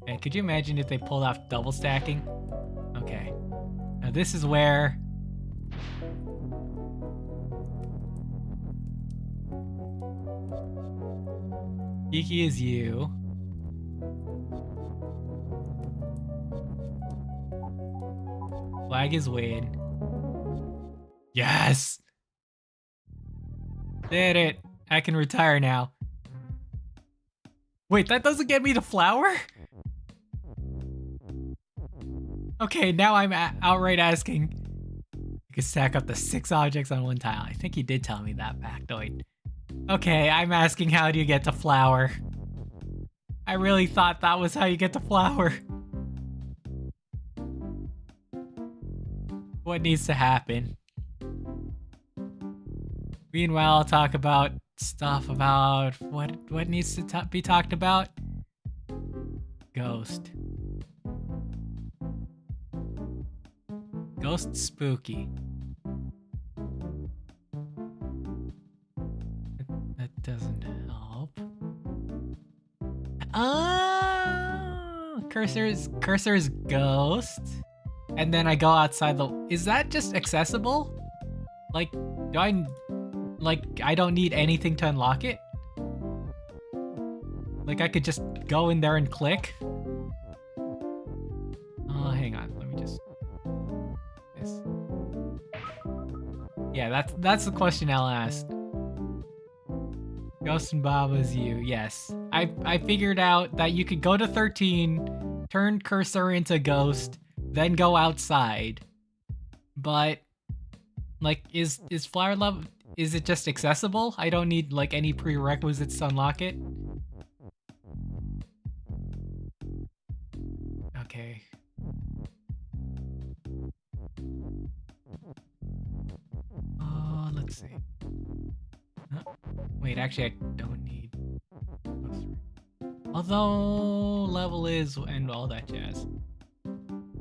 And could you imagine if they pulled off double stacking? Okay. Now this is where... Kiki is you. Flag is Win. Yes! Did it. I can retire now. Wait, that doesn't get me the flower? Okay, now I'm outright asking. You can stack up to 6 objects on one tile. I think he did tell me that factoid. Okay, I'm asking how do you get the flower? I really thought that was how you get the flower. What needs to happen? Meanwhile, I'll talk about stuff about what needs to be talked about. Ghost. Ghost spooky. That doesn't help. Oh, cursor's ghost. And then I go outside the... Is that just accessible? Like, do I... Like, I don't need anything to unlock it? Like, I could just go in there and click? Oh, hang on. Let me just... This. Yeah, that's the question I'll ask. Ghost and Baba is you, yes. I figured out that you could go to 13, turn cursor into ghost, then go outside. But, like, is flower love... Is it just accessible? I don't need, like, any prerequisites to unlock it? Okay. Let's see. Wait, actually, I don't need... Although, level is, and all that jazz.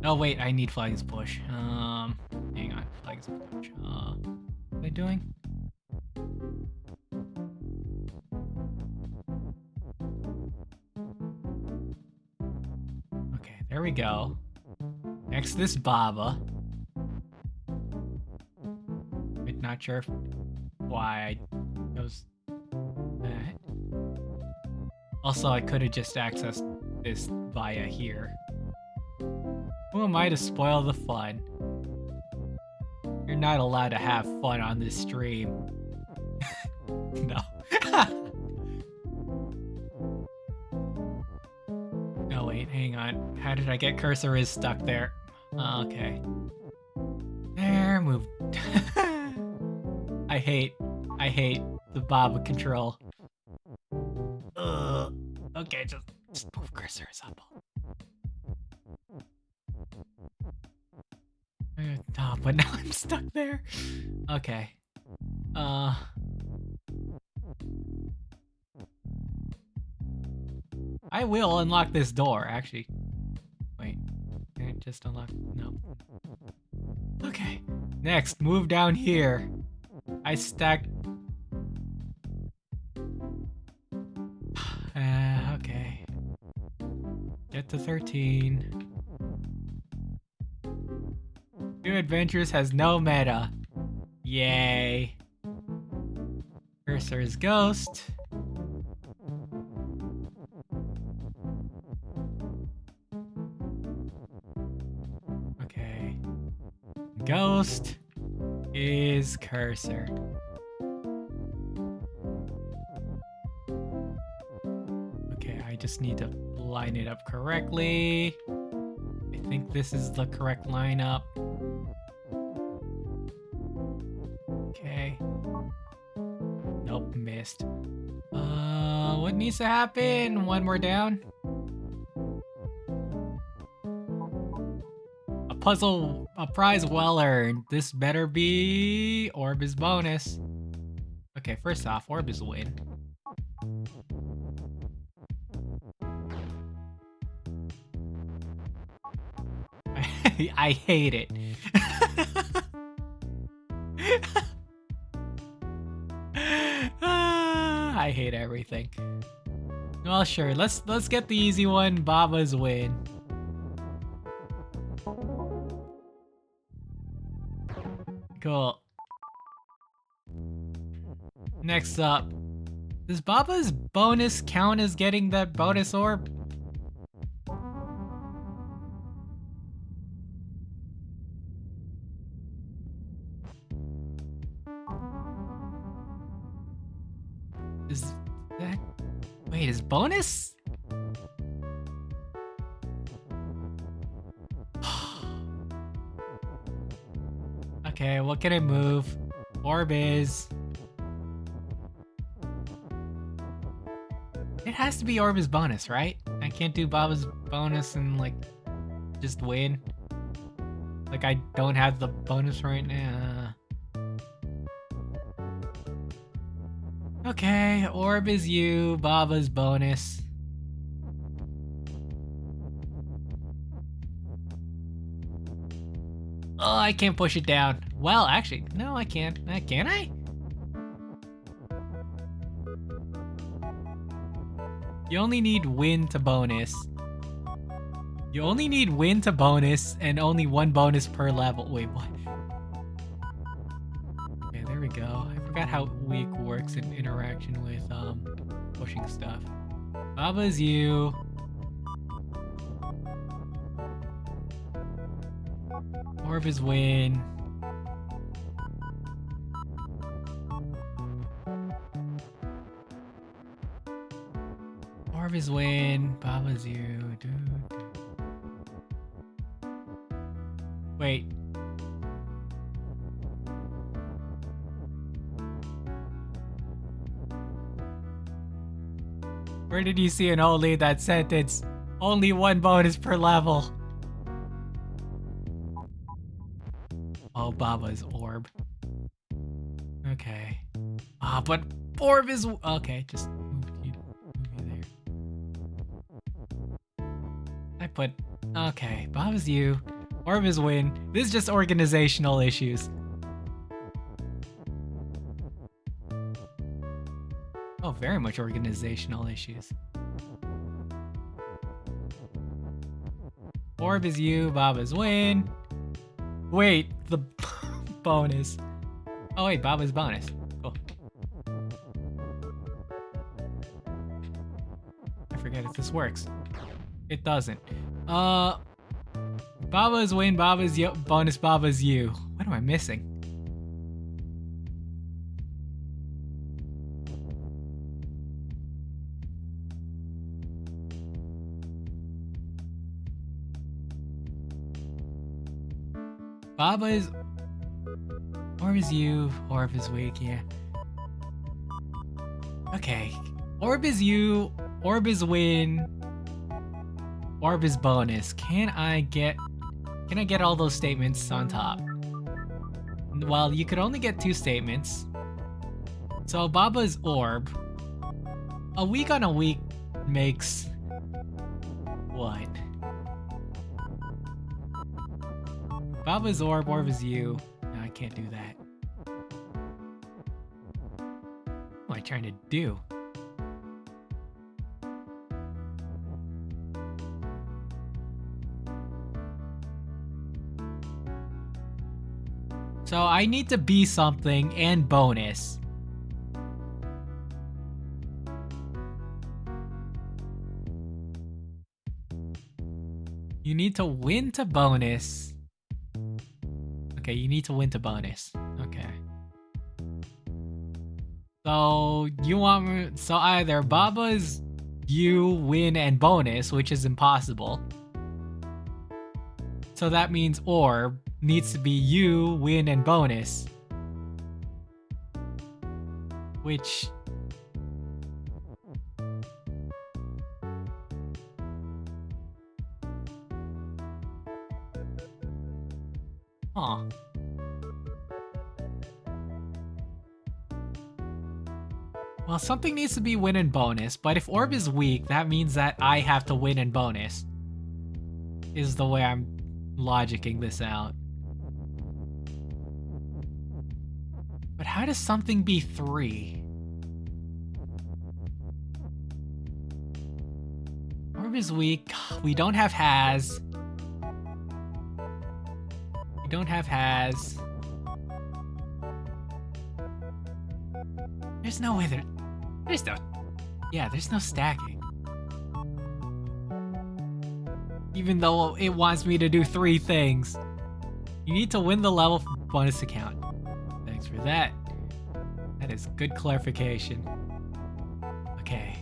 Oh, wait, I need flag is push. Hang on, flag is push. What am I doing? Okay, there we go. Next, this Baba. I'm not sure why I chose that. Also, I could have just accessed this via here. Who am I to spoil the fun? You're not allowed to have fun on this stream. No. Oh wait, hang on. How did I get cursor is stuck there? Okay. There, move. I hate the Baba control. Okay, just move cursors up. Oh, but now I'm stuck there. Okay. I will unlock this door, actually. Wait. Can I just unlock? No. Okay. Next, move down here. I stacked... okay. Get to 13. New Adventures has no meta. Yay. Cursor is ghost. Okay. Ghost is cursor. Okay, I just need to line it up correctly. I think this is the correct lineup. Okay. Nope, missed. What needs to happen? One more down. A prize well earned. This better be orb is bonus. Okay, first off, orb is a win. I hate it. I hate everything. Well, sure. Let's get the easy one. Baba's win. Cool. Next up, does Baba's bonus count as getting that bonus orb? Is that... Wait, is bonus? Okay, what can I move? Orb is... It has to be orb is bonus, right? I can't do Baba's bonus and, like, just win. Like, I don't have the bonus right now. Okay, orb is you, Baba's bonus. Oh, I can't push it down. Well, actually, no, I can't. Can I? You only need win to bonus. You only need win to bonus and only one bonus per level. Wait, what? Okay, there we go. I forgot how weak works in interaction with pushing stuff. Baba's you. Orb is win. Orb is win. Baba's you. Dude. Wait. Where did you see an only that sentence? Only one bonus per level. Oh, Baba's orb. Okay. Ah, but orb is... Okay, just move you there. I put... Okay, Baba's you. Orb is win. This is just organizational issues. Oh, very much organizational issues. Orb is you, Baba's win. Wait, the bonus. Oh wait, Baba's bonus. Cool. I forget if this works. It doesn't. Baba's win, Baba's bonus, Baba's you. What am I missing? Baba is... Orb is you, orb is weak, yeah. Okay. Orb is you, orb is win, orb is bonus. Can I get all those statements on top? Well, you could only get 2 statements. So Baba's orb. A week on a week makes... what? Baba's orb, orb is you. No, I can't do that. What am I trying to do? So I need to be something and bonus. You need to win to bonus. Okay, you need to win to bonus. Okay. So you want me, so either Baba's you win and bonus, which is impossible. So that means orb needs to be you win and bonus. Which huh. Well, something needs to be win and bonus, but if orb is weak, that means that I have to win and bonus. Is the way I'm logicking this out. But how does something be 3? Orb is weak. We don't have has. We don't have has. There's no way there. There's no. Yeah, there's no stacking. Even though it wants me to do 3 things. You need to win the level for bonus account. Thanks for that. That is good clarification. Okay.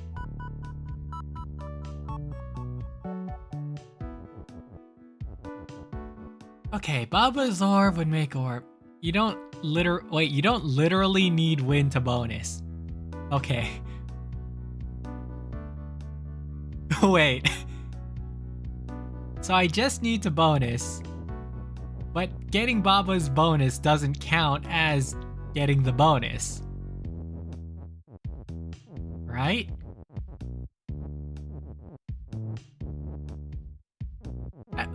Okay, Baba's orb would make orb. You don't you don't literally need win to bonus. Okay. Wait. So I just need to bonus, but getting Baba's bonus doesn't count as getting the bonus. Right?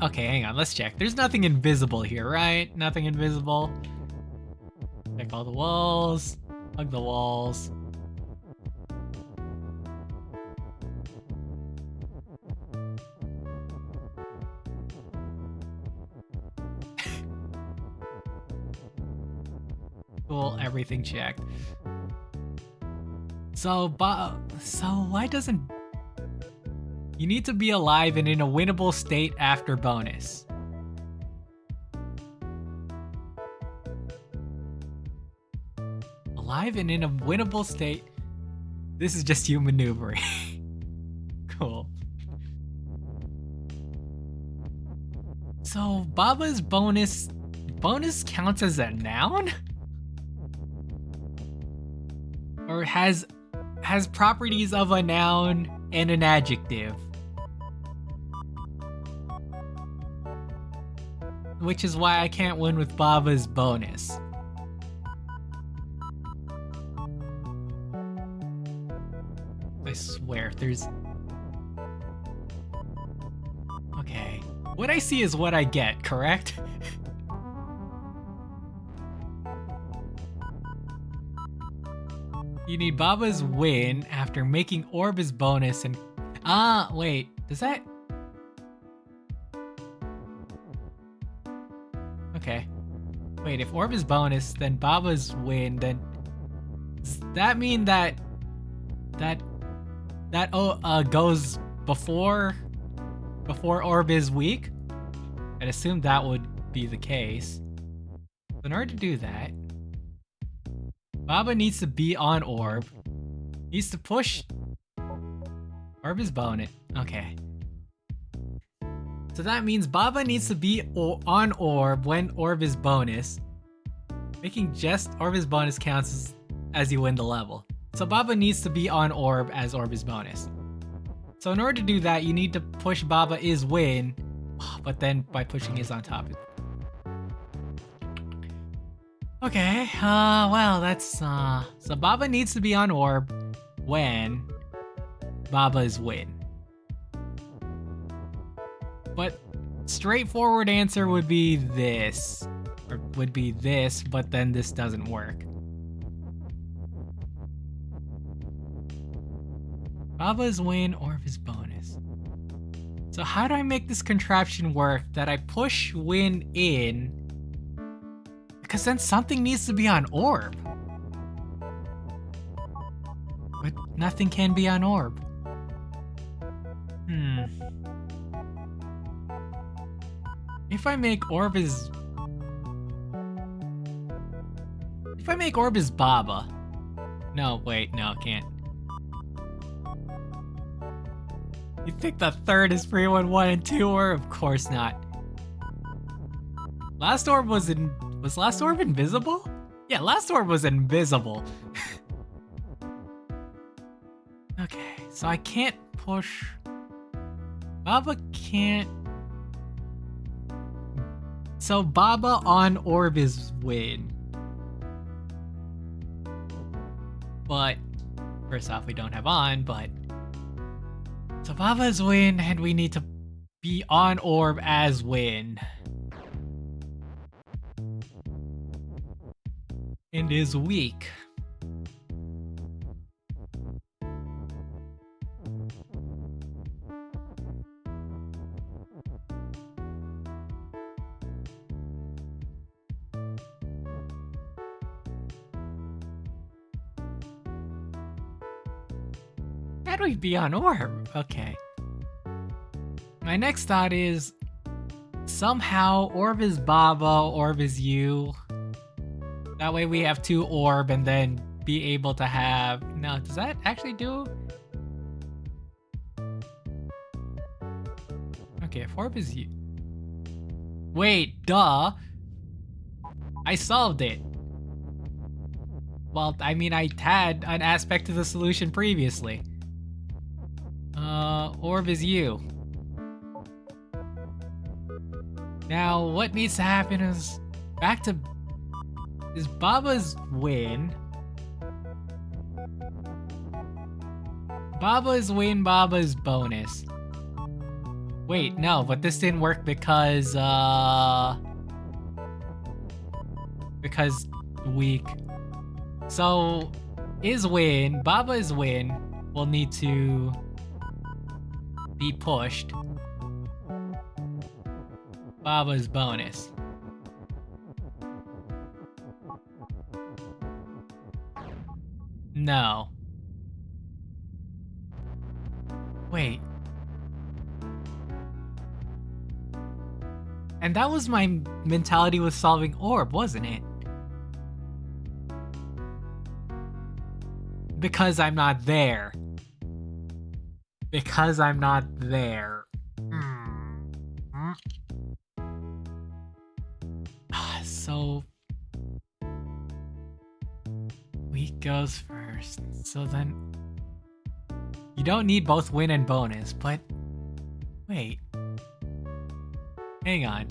Okay, hang on, let's check. There's nothing invisible here, right? Nothing invisible. Check all the walls. Hug the walls. Cool, everything checked. So why doesn't... You need to be alive and in a winnable state after bonus. Alive and in a winnable state. This is just you maneuvering. Cool. So Baba's bonus counts as a noun? Or has properties of a noun and an adjective? Which is why I can't win with Baba's bonus. I swear, there's... Okay. What I see is what I get, correct? You need Baba's win after making orb his bonus and... Ah, wait. Does that... Okay. Wait, if orb is bonus, then Baba's win, then... Does that mean that goes before orb is weak? I'd assume that would be the case. In order to do that, Baba needs to be on orb. Needs to push. Orb is bonus. Okay. So that means Baba needs to be on orb when orb is bonus. Making just orb is bonus counts as you win the level. So Baba needs to be on orb as orb is bonus. So in order to do that, you need to push Baba is win, but then by pushing is on top. Okay, well, that's, so Baba needs to be on orb when Baba is win. But straightforward answer would be this, or would be this, but then this doesn't work. Baba's win, orb is bonus. So how do I make this contraption work that I push win in? because then something needs to be on orb. But nothing can be on orb. If I make orb is... If I make orb is Baba. No, wait, no, can't. You think the third is 311 and 2 orb? Of course not. Last orb was last orb invisible? Yeah, last orb was invisible. Okay, so I can't push... Baba can't... So Baba on orb is win. But, first off, we don't have on, but... So Baba is win, and we need to be on orb as win. And is weak. How do we be on orb? Okay. My next thought is somehow orb is Baba, orb is you. That way we have 2 orb and then be able to have... No, does that actually do... Okay, if orb is you... Wait, duh! I solved it. Well, I mean, I had an aspect of the solution previously. Orb is you. Now, what needs to happen is back to... Is Baba's win. Baba's win, Baba's bonus. Wait, no, but this didn't work because weak. So, is win, Baba is win, will need to be pushed. Baba's bonus. No. Wait. And that was my mentality with solving orb, wasn't it? Because I'm not there. Because I'm not there. So... Weak goes first. So then... You don't need both win and bonus, but... Wait. Hang on.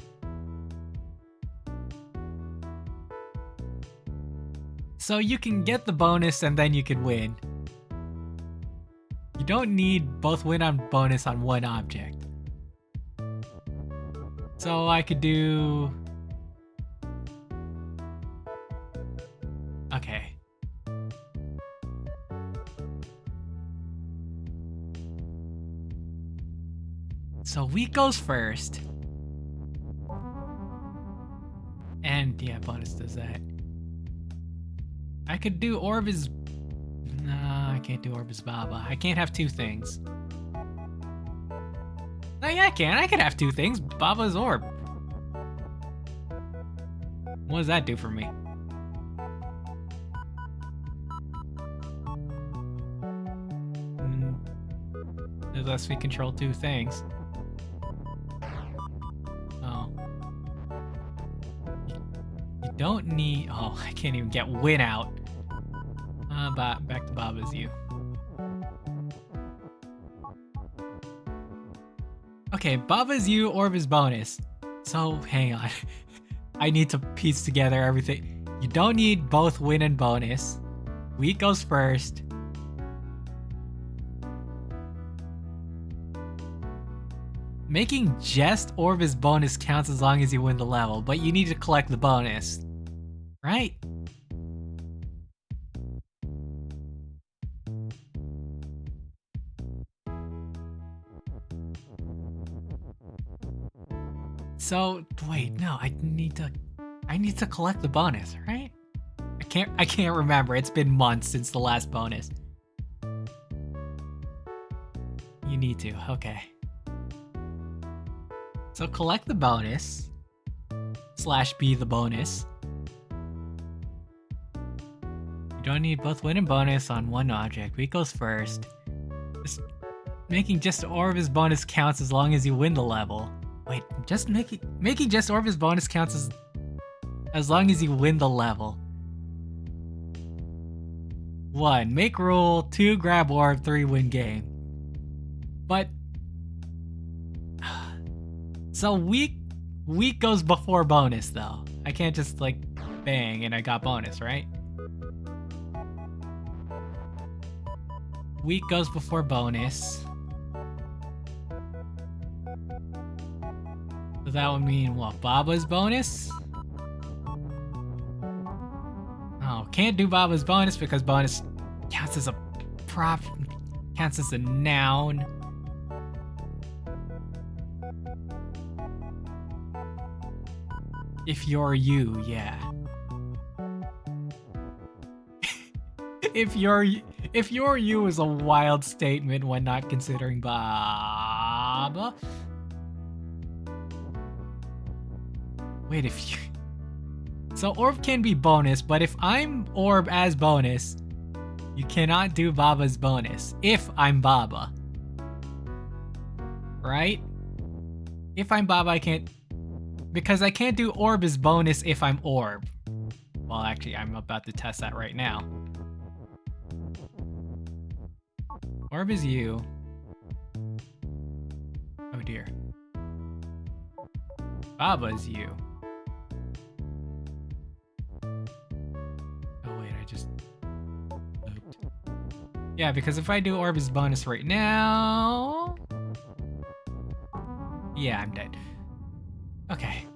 So you can get the bonus and then you can win. You don't need both win and bonus on one object. So I could do... Okay. So weak goes first. And yeah, bonus does that. I could do orb is... Nah, I can't do orb is Baba. I can't have 2 things. No, yeah, I can. I could have 2 things. Baba's orb. What does that do for me? Unless we control 2 things. Oh. You don't need... Oh, I can't even get win out. Back to Baba's you. Okay, Baba's you, orb is bonus. So, hang on. I need to piece together everything. You don't need both win and bonus. Weak goes first. Making just orb is bonus counts as long as you win the level, but you need to collect the bonus. Right? So, wait, no, I need to... I need to collect the bonus, right? I can't remember. It's been months since the last bonus. You need to, okay. So collect the bonus. / be the bonus. You don't need both win and bonus on one object. Weak goes first. Making just Orb's bonus counts as long as you win the level. Wait, just making just Orb's bonus counts as long as you win the level. 1. Make rule. 2. Grab orb. 3. Win game. But so weak goes before bonus though. I can't just like bang and I got bonus, right? Weak goes before bonus. So that would mean what? Baba's bonus? Oh, can't do Baba's bonus because bonus counts as a counts as a noun. If you're you, yeah. If you're you is a wild statement when not considering Baba. Wait, if you... So orb can be bonus, but if I'm orb as bonus, you cannot do Baba's bonus if I'm Baba. Right? If I'm Baba, I can't... Because I can't do orb as bonus if I'm orb. Well, actually, I'm about to test that right now. Orb is you. Oh dear. Baba is you. Oh wait, I just... Looped. Yeah, because if I do orb as bonus right now... Yeah, I'm dead. Okay.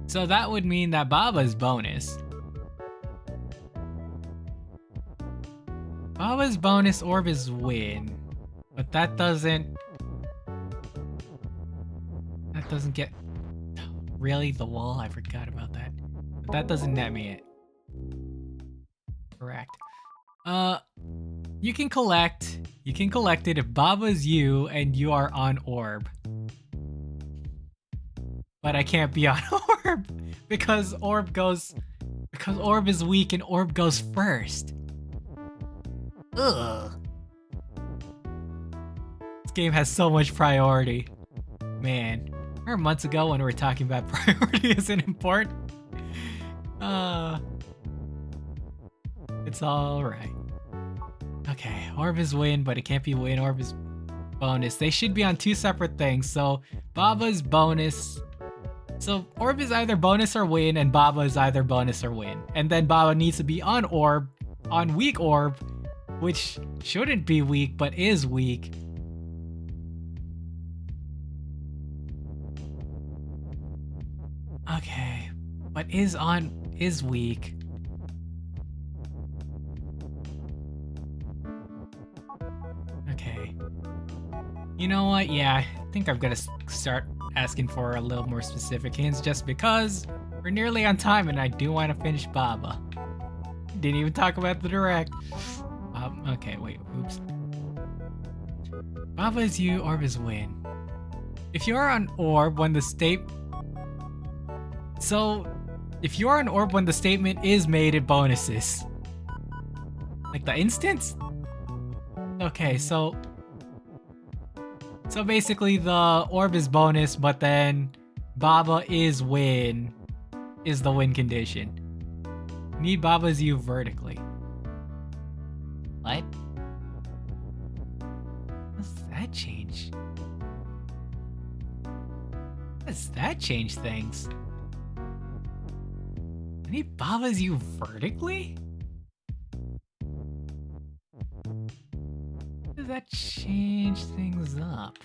So that would mean that Baba's bonus. Baba's bonus orb is win. But that doesn't get... Really? The wall? I forgot about that. But that doesn't net me it. Correct. You can collect it if Baba's you and you are on orb. But I can't be on orb because orb is weak and orb goes first. Ugh. This game has so much priority. Man, remember months ago when we were talking about priority isn't important? It's alright. Okay, orb is win, but it can't be win. Orb is bonus. They should be on two separate things. So Baba's bonus. So orb is either bonus or win, and Baba is either bonus or win. And then Baba needs to be on orb, on weak orb, which shouldn't be weak, but is weak. Okay, but is weak. Okay. You know what? Yeah, I think I'm gonna start asking for a little more specific hints just because we're nearly on time and I do want to finish Baba. Didn't even talk about the direct. Okay, wait, oops. Baba is you, orb is win. If you are on orb when the if you are on orb when the statement is made, it bonuses. Like the instance? Okay, so basically the orb is bonus, but then Baba is win, is the win condition. Need Baba's you vertically. What? Does that change? Does that change things? I need Baba's you vertically? Does that change things up?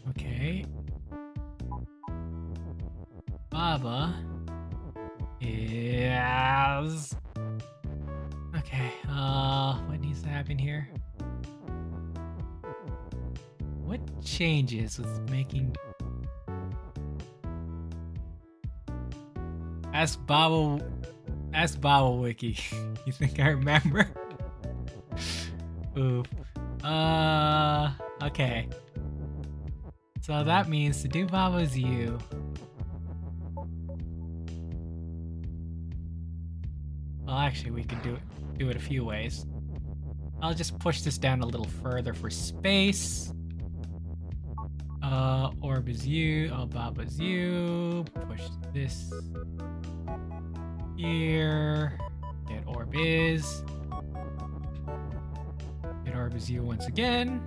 Okay. Baba is... Okay, what needs to happen here? What changes with making... Ask Baba Wiki. You think I remember? Oof. Okay. So that means to do Baba's U. Well, actually, we could do it a few ways. I'll just push this down a little further for space. Orb is U. Oh, Baba's U. Push this here. Get orb is. Get orb is U once again.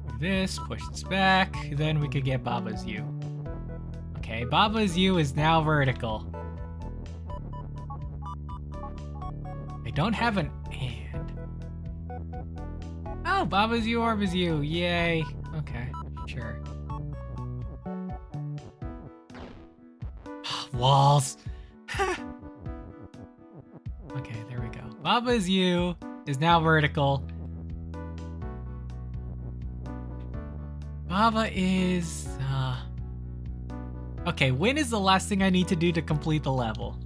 Do this. Push this back. Then we could get Baba's U. Okay, Baba's U is now vertical. I don't have an and. Oh, Baba's U, orb is U. Yay. Okay, sure. Walls. Okay, there we go. Baba's U is now vertical. Baba is... Okay, when is the last thing I need to do to complete the level?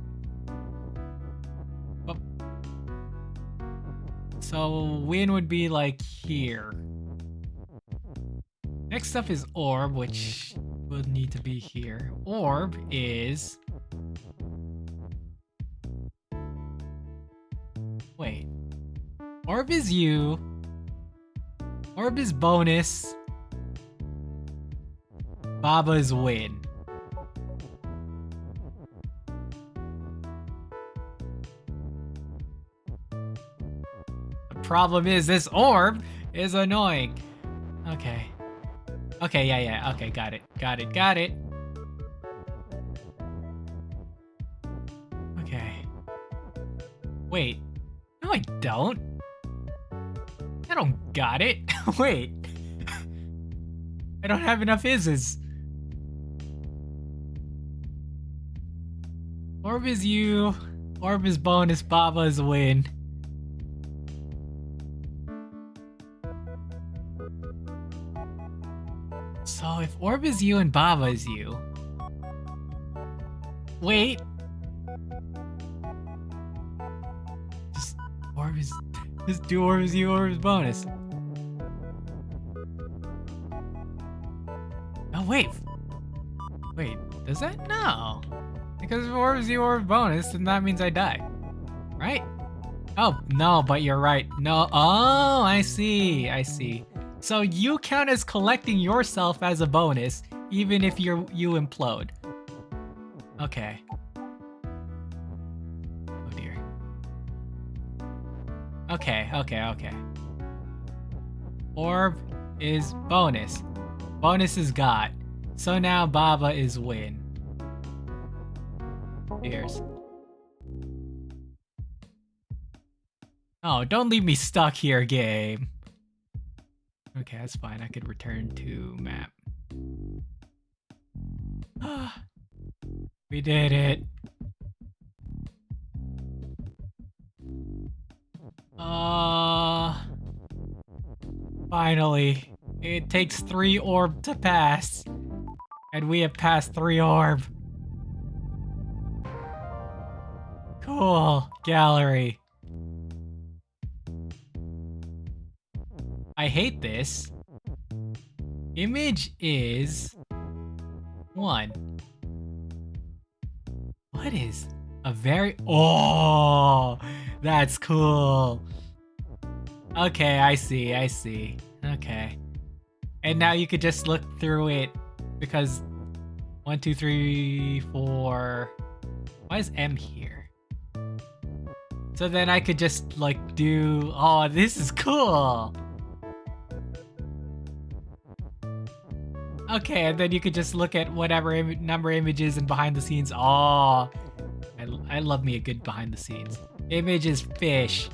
So win would be like here. Next up is orb, which would need to be here. Orb is... Wait. Orb is U. Orb is bonus. Baba is win. Problem is this orb is annoying. Okay. Okay, yeah. Okay, got it. Okay. Wait. No, I don't. I don't got it. Wait. I don't have enough ises. Orb is U. Orb is bonus. Baba is win. So if orb is U and Baba is U... Wait! Just do orb is U, orb is bonus. Oh wait! Wait, does that? No! Because if orb is U, orb is bonus, then that means I die. Right? Oh, no, but you're right. No, oh, I see. So you count as collecting yourself as a bonus, even if you implode. Okay. Oh dear. Okay. Orb is bonus. Bonus is got. So now Baba is win. Cheers. Oh, don't leave me stuck here, game. Okay, that's fine. I could return to map. We did it. Finally. It takes 3 orb to pass. And we have passed 3 orb. Cool. Gallery. I hate this. Image is 1. What is a very... Oh, that's cool. Okay, I see. Okay. And now you could just look through it because 1, 2, 3, 4. Why is M here? So then I could just like do... Oh, this is cool. Okay, and then you could just look at whatever number images and behind the scenes. Oh, I love me a good behind the scenes. Image is fish.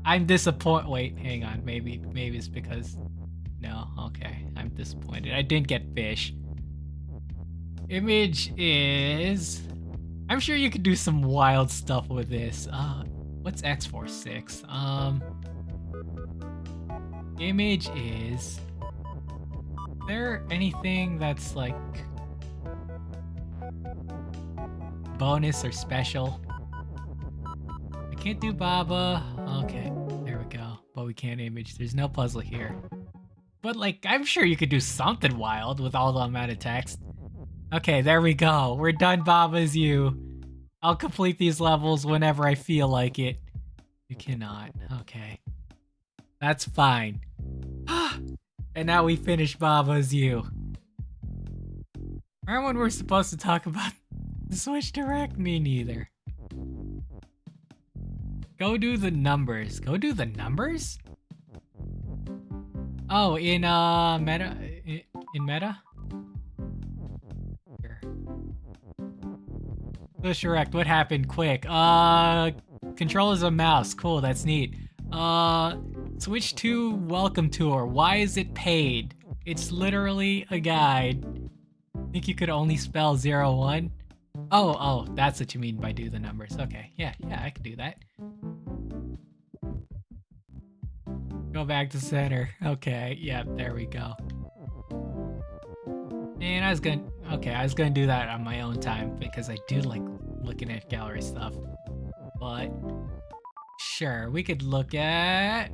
I'm disappointed. Wait, hang on. Maybe it's because... No, okay. I'm disappointed. I didn't get fish. Image is... I'm sure you could do some wild stuff with this. What's X for? 6. Image is there anything that's like bonus or special? I can't do Baba. Okay, there we go. But we can't image. There's no puzzle here. But like, I'm sure you could do something wild with all the amount of text. Okay, there we go. We're done, Baba's you. I'll complete these levels whenever I feel like it. You cannot. Okay. That's fine. And now we finish Baba's you. Remember when we're supposed to talk about the Switch Direct? Me neither. Go do the numbers. Go do the numbers? Oh, in meta? In meta? Here. Switch Direct, what happened? Quick. Controllers of mouse. Cool, that's neat. Switch to welcome tour. Why is it paid? It's literally a guide. Think you could only spell 01? Oh, that's what you mean by do the numbers. Okay, yeah, I could do that. Go back to center. Okay, yeah, there we go. And I was gonna do that on my own time because I do like looking at gallery stuff. But sure, we could look at.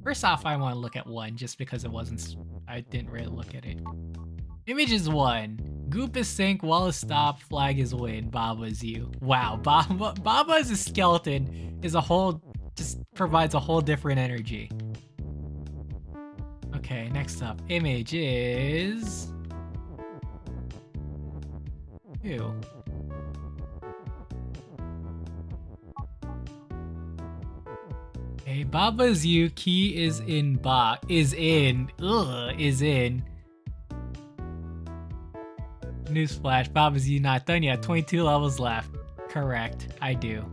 First off, I want to look at 1 just because I didn't really look at it. Image is 1. Goop is sync, wall is stop, flag is win, Baba is you. Wow, Baba as a skeleton is just provides a whole different energy. Okay, next up, image is 2. Okay, Baba's you, key is in. Newsflash, Baba's you not done yet. 22 levels left. Correct, I do.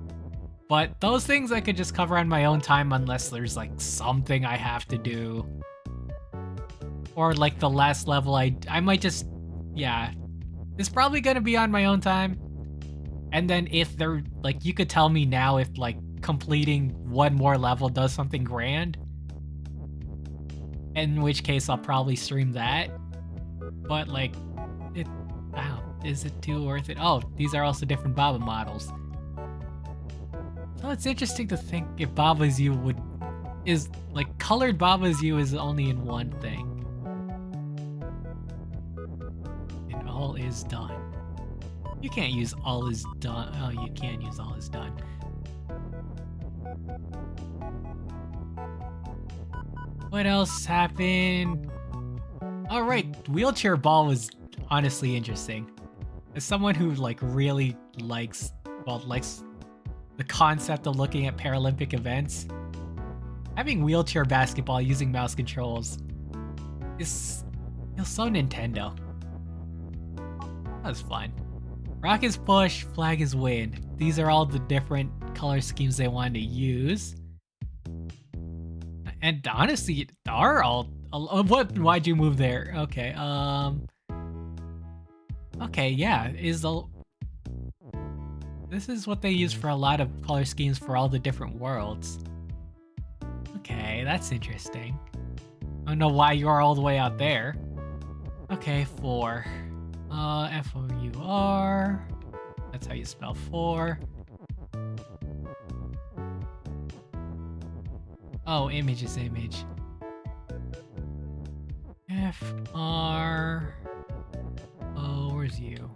But those things I could just cover on my own time unless there's like something I have to do. Or like the last level I might just, yeah. It's probably gonna be on my own time. And then if they're, like, you could tell me now if like completing 1 more level does something grand. In which case I'll probably stream that. But like, wow, is it too worth it? Oh, these are also different Baba models. So it's interesting to think if Baba's you is like colored Baba's you is only in 1 thing. And all is done. You can't use all is done. Oh, you can use all is done. What else happened? All right, wheelchair ball was honestly interesting. As someone who like really likes the concept of looking at Paralympic events, having wheelchair basketball using mouse controls feels so Nintendo. That was fun. Rock is push, flag is win. These are all the different color schemes they wanted to use. And honestly, are all. Why'd you move there? Okay. Okay, yeah. This is what they use for a lot of color schemes for all the different worlds. Okay, that's interesting. I don't know why you're all the way out there. Okay, 4. F-O-U-R. That's how you spell 4. Oh, image is image. F-R... Oh, where's you?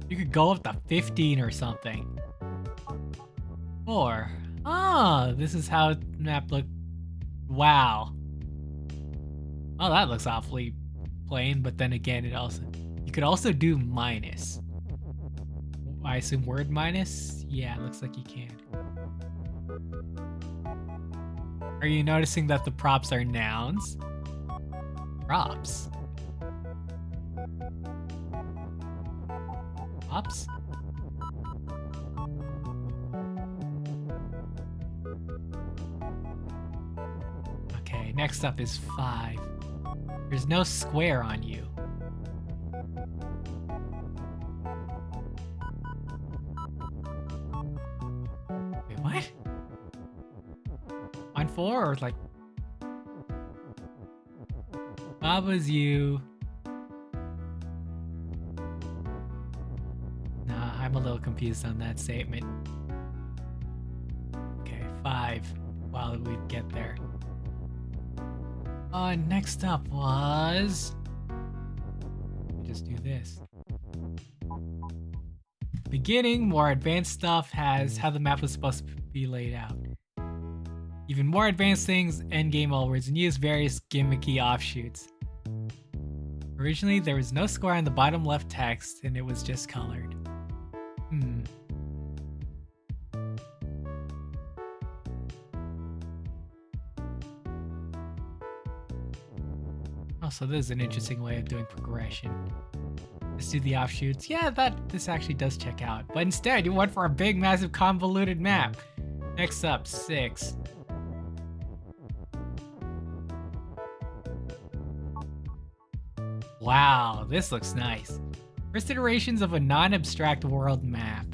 You could go up to 15 or something. 4. Ah, this is how the map look. Wow. Oh, that looks awfully plain, but then again, you could also do minus. I assume word minus? Yeah, it looks like you can. Are you noticing that the props are nouns? Props? Props? Okay, next up is 5. There's no square on you. Wait, what? before, or like Baba's you? Nah, I'm a little confused on that statement. Okay, 5 while we get there. Next up was... Just do this. Beginning, more advanced stuff has how the map was supposed to be laid out. Even more advanced things, endgame onwards, and use various gimmicky offshoots. Originally, there was no score on the bottom left text, and it was just colored. Also, this is an interesting way of doing progression. Let's do the offshoots. Yeah, this actually does check out. But instead, you went for a big, massive, convoluted map. Next up, 6. Wow, this looks nice. First iterations of a non-abstract world map.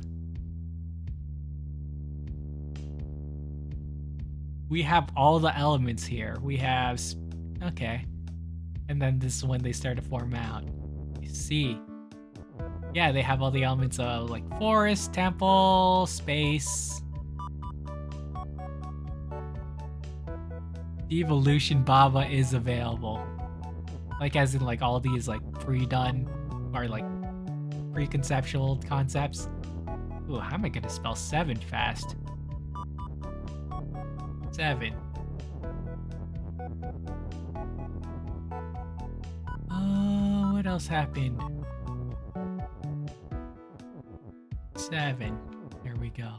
We have all the elements here. We have... Okay. And then this is when they start to form out. You see. Yeah, they have all the elements of like forest, temple, space. Evolution Baba is available. Like as in like all these like pre-done or like pre-conceptual concepts. Ooh, how am I gonna spell 7 fast? 7. What else happened? 7. There we go.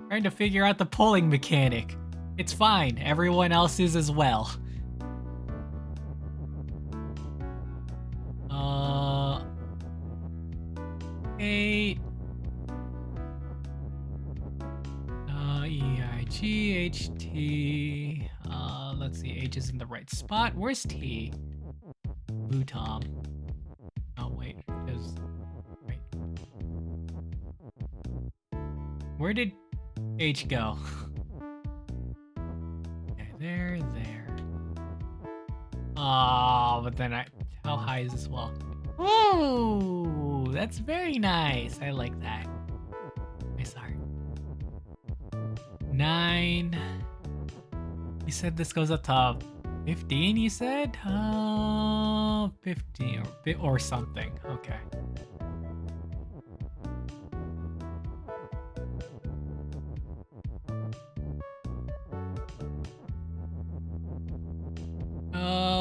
Trying to figure out the pulling mechanic. It's fine. Everyone else is as well. 8. E-I-G-H-T. Let's see. H is in the right spot. Where's T? Blue Tom. Oh, wait. Wait. Where did H go? Okay, there. Oh, but then how high is this wall? Ooh, that's very nice. I like that. Nice art. 9. You said this goes up to 15, you said? 15 or something. Okay.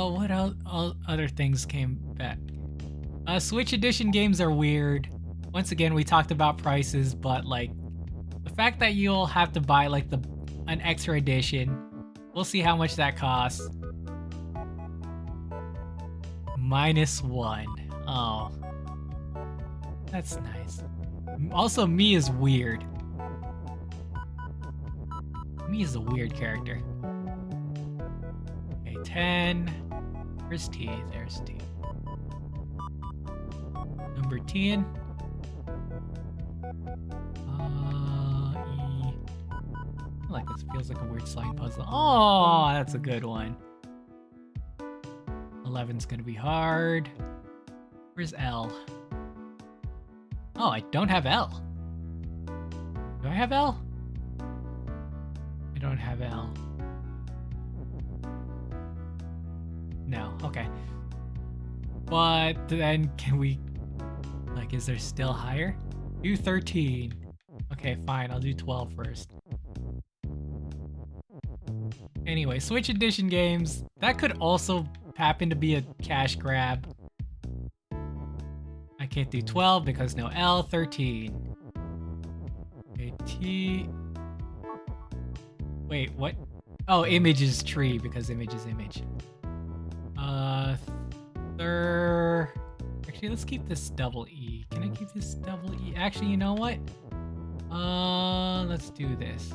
What else? Other things came back. Switch edition games are weird. Once again, we talked about prices, but like the fact that you'll have to buy like an extra edition. We'll see how much that costs. -1. Oh. That's nice. Also, me is weird. Me is a weird character. Okay, 10. Where's T? There's T. Number 10. E. I like this. Feels like a weird slime puzzle. Oh, that's a good one. 11's gonna be hard. Where's L? Oh, I don't have L. Do I have L? I don't have L. No, okay. But then can we... Like, is there still higher? Do 13. Okay, fine. I'll do 12 first. Anyway, Switch Edition games. That could also happen to be a cash grab. I can't do 12 because no L. 13. Okay, T... Wait, what? Oh, image is tree because image is image. Actually, let's keep this double E. Can I keep this double E? Actually, you know what? Let's do this.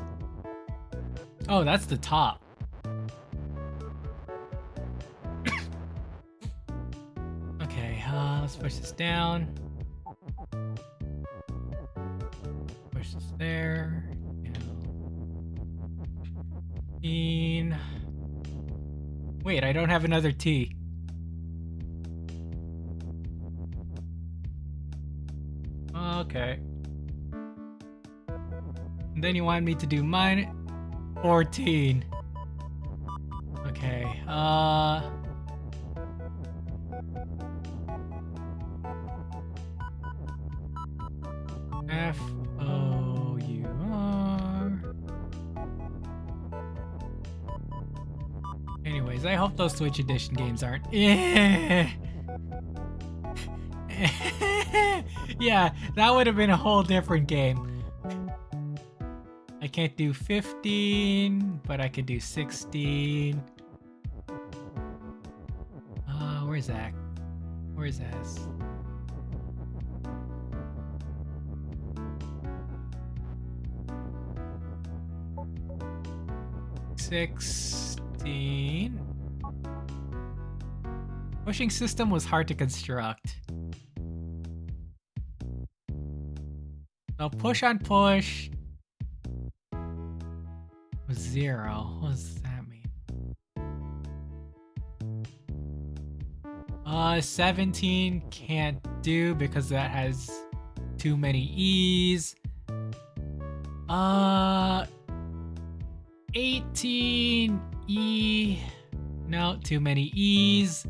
Oh, that's the top. Okay, let's push this down. Push this there. 15. Wait, I don't have another T. Okay. And then you want me to do mine 14. Okay, F-O-U-R. Anyways, I hope those Switch Edition games aren't. Yeah, that would have been a whole different game. I can't do 15, but I could do 16. Where's that? Where's S? $16. Pushing system was hard to construct. So push on push was 0. What does that mean? 17 can't do because that has too many E's. 18 E. No, too many E's.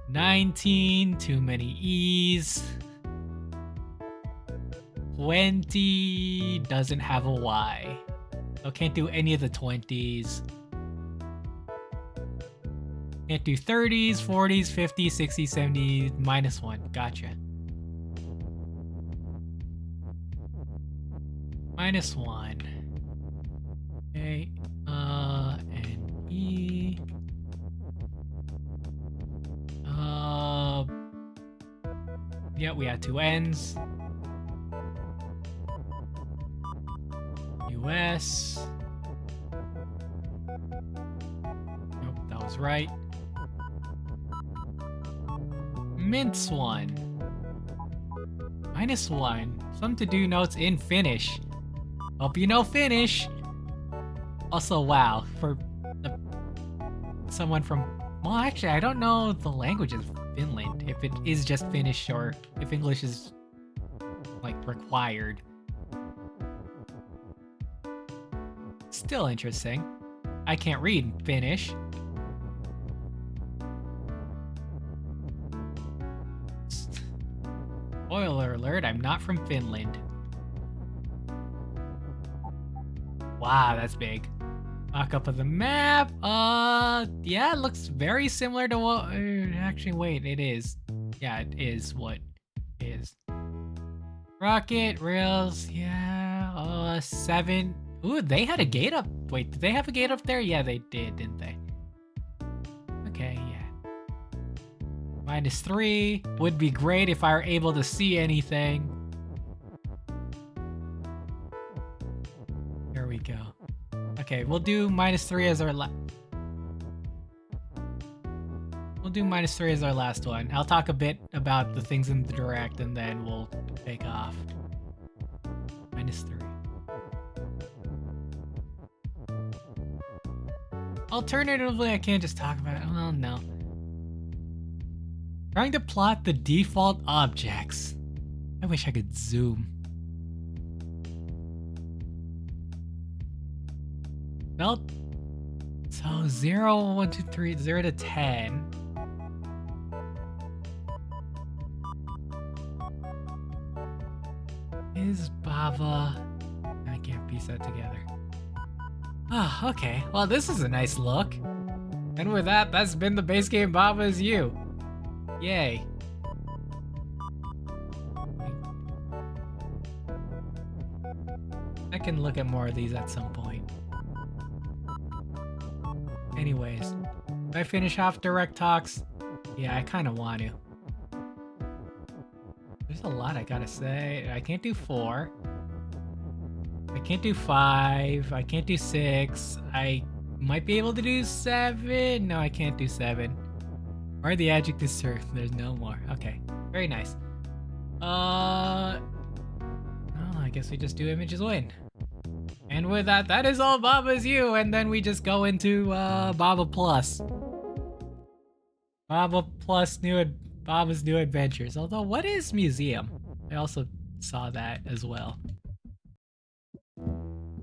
19, too many E's. 20 doesn't have a Y. So can't do any of the 20s. Can't do 30s, 40s, 50s, 60s, 70s, -1. Gotcha. -1. Okay, and E. Yeah, we had 2 N's. US. Nope, that was right. Mince 1. -1. Some to-do notes in Finnish. Hope you know Finnish. Also, wow, for someone from... Well, actually, I don't know the language of Finland. If it is just Finnish or if English is, like, required. Still interesting. I can't read Finnish. Spoiler alert, I'm not from Finland. Wow, that's big. Mock up of the map. Yeah, it looks very similar to what... actually, wait, it is. Yeah, it is what is. Rocket, rails, yeah. 7. Ooh, they had a gate up. Wait, did they have a gate up there? Yeah, they did, didn't they? Okay, yeah. -3 would be great if I were able to see anything. Here we go. Okay, we'll do -3 as our We'll do -3 as our last one. I'll talk a bit about the things in the direct and then we'll take off. -3. Alternatively, I can't just talk about it. Well, no. Trying to plot the default objects. I wish I could zoom. Well, so 0, 1, 2, 3, 0 to 10. Is Bava... I can't piece that together. Ah, okay. Well, this is a nice look. And with that, that's been the base game Bava is You. Yay. I can look at more of these at some point. Anyways, if I finish off direct talks, yeah, I kind of want to. There's a lot I gotta say. I can't do 4. I can't do 5. I can't do 6. I might be able to do 7. No, I can't do 7. Or the adjective served. There's no more. Okay, very nice. Oh, I guess we just do images win. And with that, that is all Baba's You, and then we just go into Baba Plus. Baba Plus Baba's New Adventures. Although, what is Museum? I also saw that as well.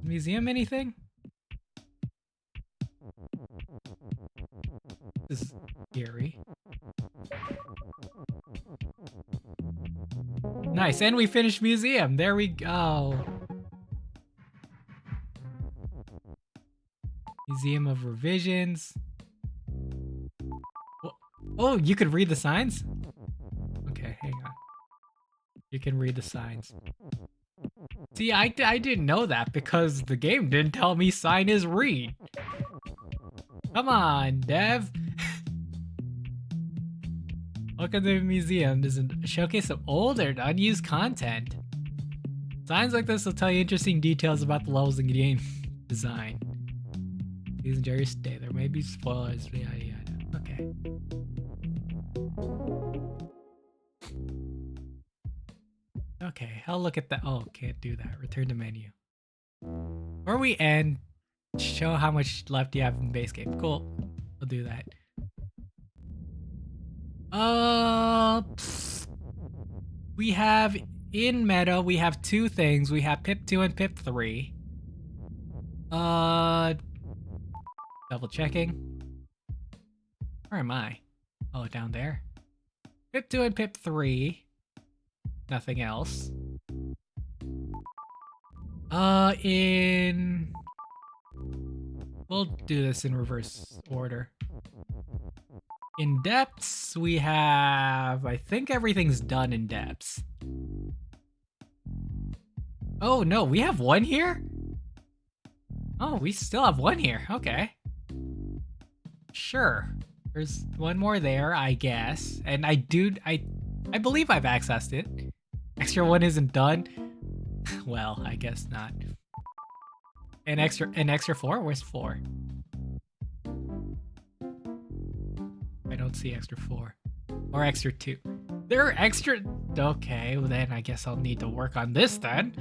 Museum anything? This is eerie. Nice, and we finished Museum. There we go. Museum of Revisions. Oh, you could read the signs? Okay, hang on. You can read the signs. See, I didn't know that because the game didn't tell me sign is read. Come on, Dev. Welcome to the museum. There's a showcase of old or unused content. Signs like this will tell you interesting details about the levels and game design. Please enjoy your stay. There may be spoilers. Yada yada. Okay. Okay, I'll look at that. Oh, can't do that. Return to menu. Or we end. Show how much left you have in base game. Cool. I'll do that. We have in meta, we have two things. We have Pip 2 and Pip 3. Double checking. Where am I? Oh, down there. Pip 2 and Pip 3. Nothing else. We'll do this in reverse order. In depths, we have... I think everything's done in depths. Oh, no, we have one here? Oh, we still have one here. Okay. Sure. There's one more there, I guess. And I believe I've accessed it. Extra one isn't done. Well, I guess not. An extra 4? Where's 4? I don't see extra 4. Or extra 2. There are extra... Okay, well then I guess I'll need to work on this then.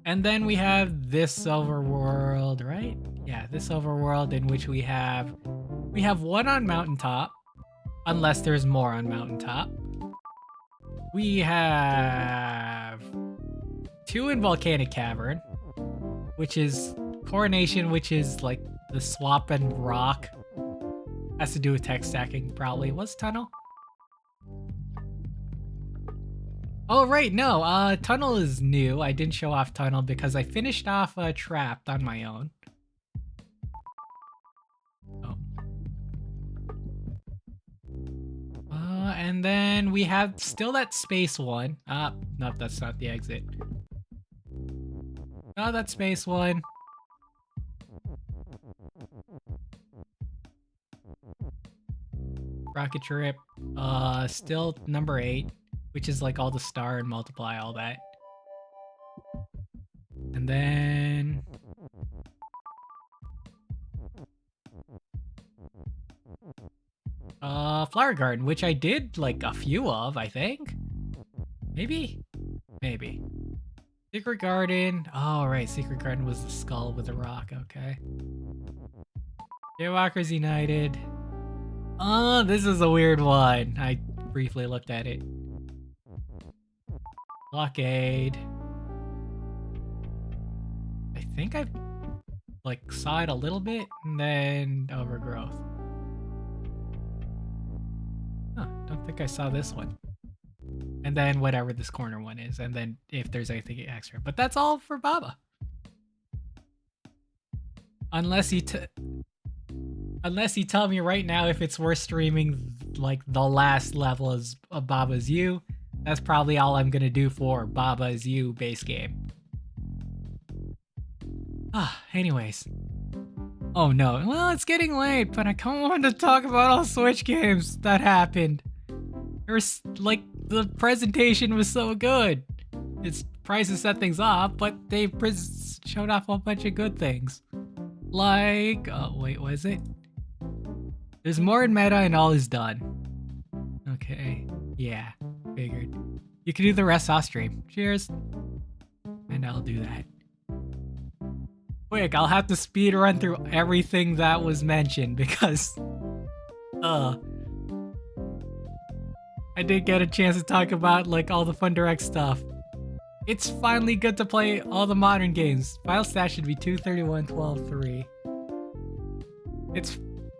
And then we have this overworld, right? Yeah, this overworld in which we have one on Mountaintop, unless there's more on Mountaintop. We have 2 in Volcanic Cavern, which is Coronation, which is like the swap and rock. Has to do with tech stacking, probably. What's Tunnel? Oh, right, no, Tunnel is new. I didn't show off Tunnel because I finished off Trapped on my own. Oh. And then we have still that space one. No, that's not the exit. No, that space one. Rocket Trip. Still number 8. Which is like all the star and multiply, all that. And then... Flower Garden, which I did like a few of, I think. Maybe? Maybe. Secret Garden. Oh, right. Secret Garden was the skull with the rock. Okay. Daywalkers United. Oh, this is a weird one. I briefly looked at it. Blockade. I think I like saw it a little bit and then Overgrowth. Huh, don't think I saw this one. And then whatever this corner one is, and then if there's anything extra. But that's all for Baba. Unless you tell me right now if it's worth streaming like the last level of Baba's You. That's probably all I'm gonna do for Baba's You base game. Anyways. Oh no, well it's getting late, but I kinda wanted to talk about all Switch games that happened. There's like, the presentation was so good. It's price to set things off, but they showed off a bunch of good things. Like, oh wait, was it? There's more in meta and all is done. Okay, yeah. Figured. You can do the rest off stream. Cheers. And I'll do that. Quick, I'll have to speed run through everything that was mentioned because I did get a chance to talk about like all the Fun Direct stuff. It's finally good to play all the modern games. File stat should be 231.12.3. It's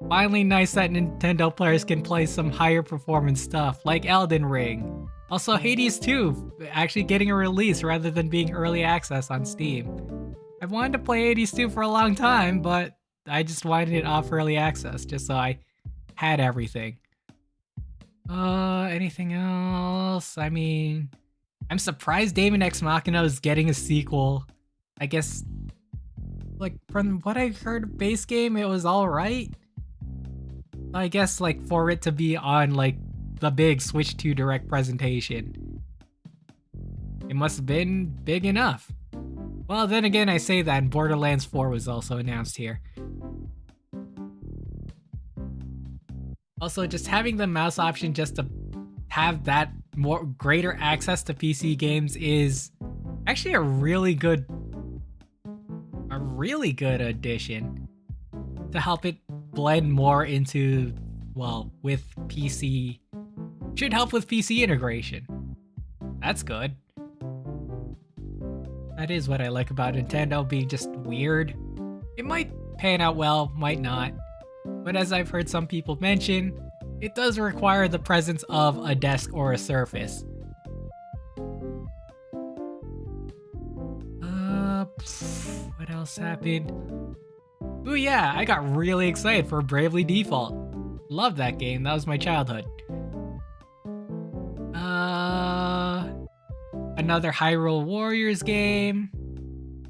finally nice that Nintendo players can play some higher performance stuff like Elden Ring. Also Hades 2 actually getting a release rather than being early access on Steam. I've wanted to play Hades 2 for a long time, but I just wanted it off early access just so I had everything. Anything else? I mean, I'm surprised Daemon X Machina is getting a sequel. I guess, like, from what I heard base game, it was alright. I guess, like, for it to be on, like, the big Switch 2 Direct presentation, it must have been big enough. Well, then again, I say that, and Borderlands 4 was also announced here. Also, just having the mouse option just to have that more greater access to PC games is actually a really good addition to help it blend more into, well, with PC. Should help with PC integration. That's good. That is what I like about Nintendo being just weird. It might pan out well, might not. But as I've heard some people mention, it does require the presence of a desk or a Surface. What else happened? Ooh yeah, I got really excited for Bravely Default. Love that game, that was my childhood. Another Hyrule Warriors game,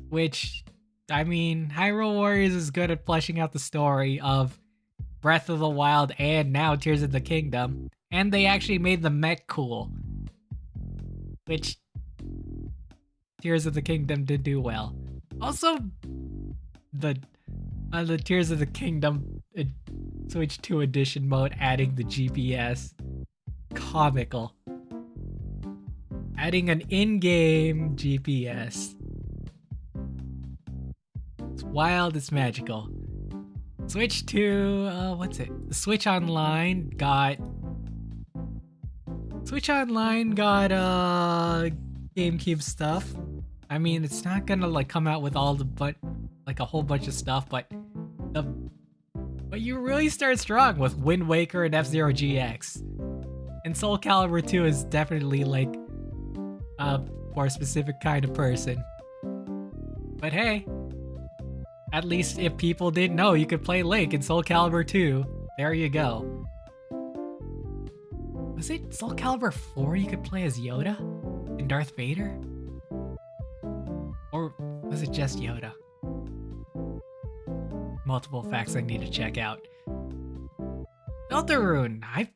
which, I mean, Hyrule Warriors is good at fleshing out the story of Breath of the Wild and now Tears of the Kingdom, and they actually made the mech cool, which Tears of the Kingdom did do well. Also, the Tears of the Kingdom Switch 2 Edition mode adding the GPS, comical. Adding an in-game GPS. It's wild, it's magical. Switch 2, what's it? The Switch Online got GameCube stuff. I mean, it's not gonna like come out with all the like a whole bunch of stuff, but you really start strong with Wind Waker and F-Zero GX. And Soul Calibur 2 is definitely like for a specific kind of person. But hey, at least if people didn't know you could play Link in Soul Calibur 2, there you go. Was it Soul Calibur 4 you could play as Yoda and Darth Vader? Or was it just Yoda? Multiple facts I need to check out. Deltarune, I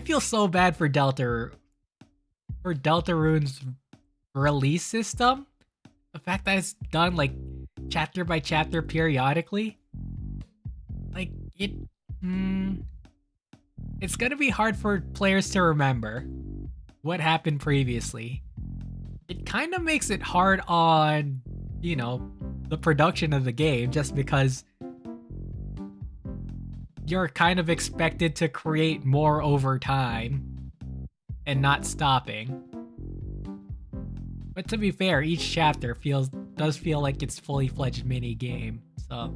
feel so bad for Deltarune's release system. The fact that it's done like chapter by chapter periodically. Like it's gonna be hard for players to remember what happened previously. It kind of makes it hard on, you know, the production of the game just because you're kind of expected to create more over time and not stopping. But to be fair, each chapter does feel like it's fully fledged mini game. So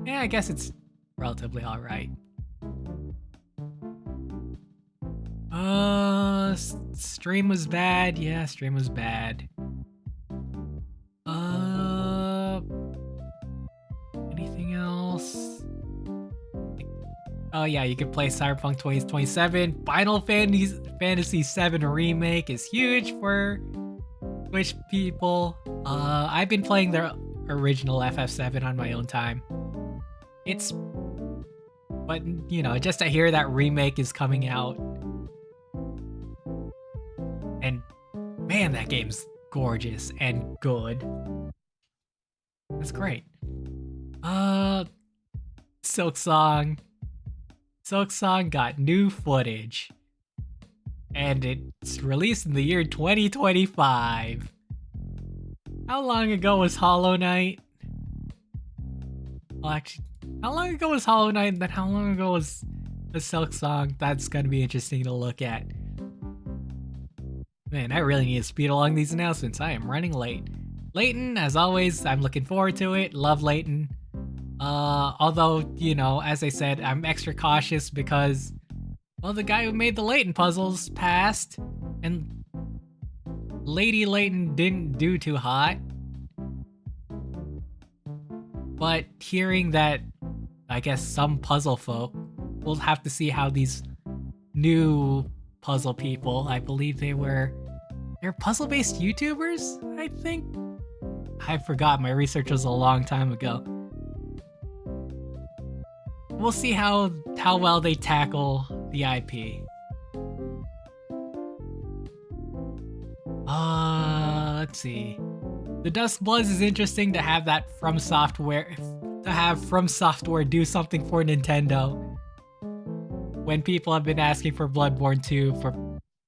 yeah, I guess it's relatively alright. Stream was bad. Yeah, stream was bad. Anything else? Oh yeah, you can play Cyberpunk 2077. Final Fantasy VII Remake is huge for Switch people. I've been playing the original FF7 on my own time. But you know, just to hear that remake is coming out. And man, that game's gorgeous and good. That's great. Silk Song got new footage. And it's released in the year 2025. How long ago was Hollow Knight? Well, actually, how long ago was Hollow Knight, and then how long ago was the Silk Song? That's gonna be interesting to look at. Man, I really need to speed along these announcements. I am running late. Layton, as always, I'm looking forward to it. Love Layton. Although, you know, as I said, I'm extra cautious because, well, the guy who made the Layton puzzles passed, and Lady Layton didn't do too hot. But hearing that, I guess some puzzle folk, we'll have to see how these new puzzle people, I believe they're puzzle-based YouTubers, I think? I forgot, my research was a long time ago. We'll see how well they tackle the IP. Let's see. The Dusk Bloods is interesting to have that From Software do something for Nintendo. When people have been asking for Bloodborne 2 for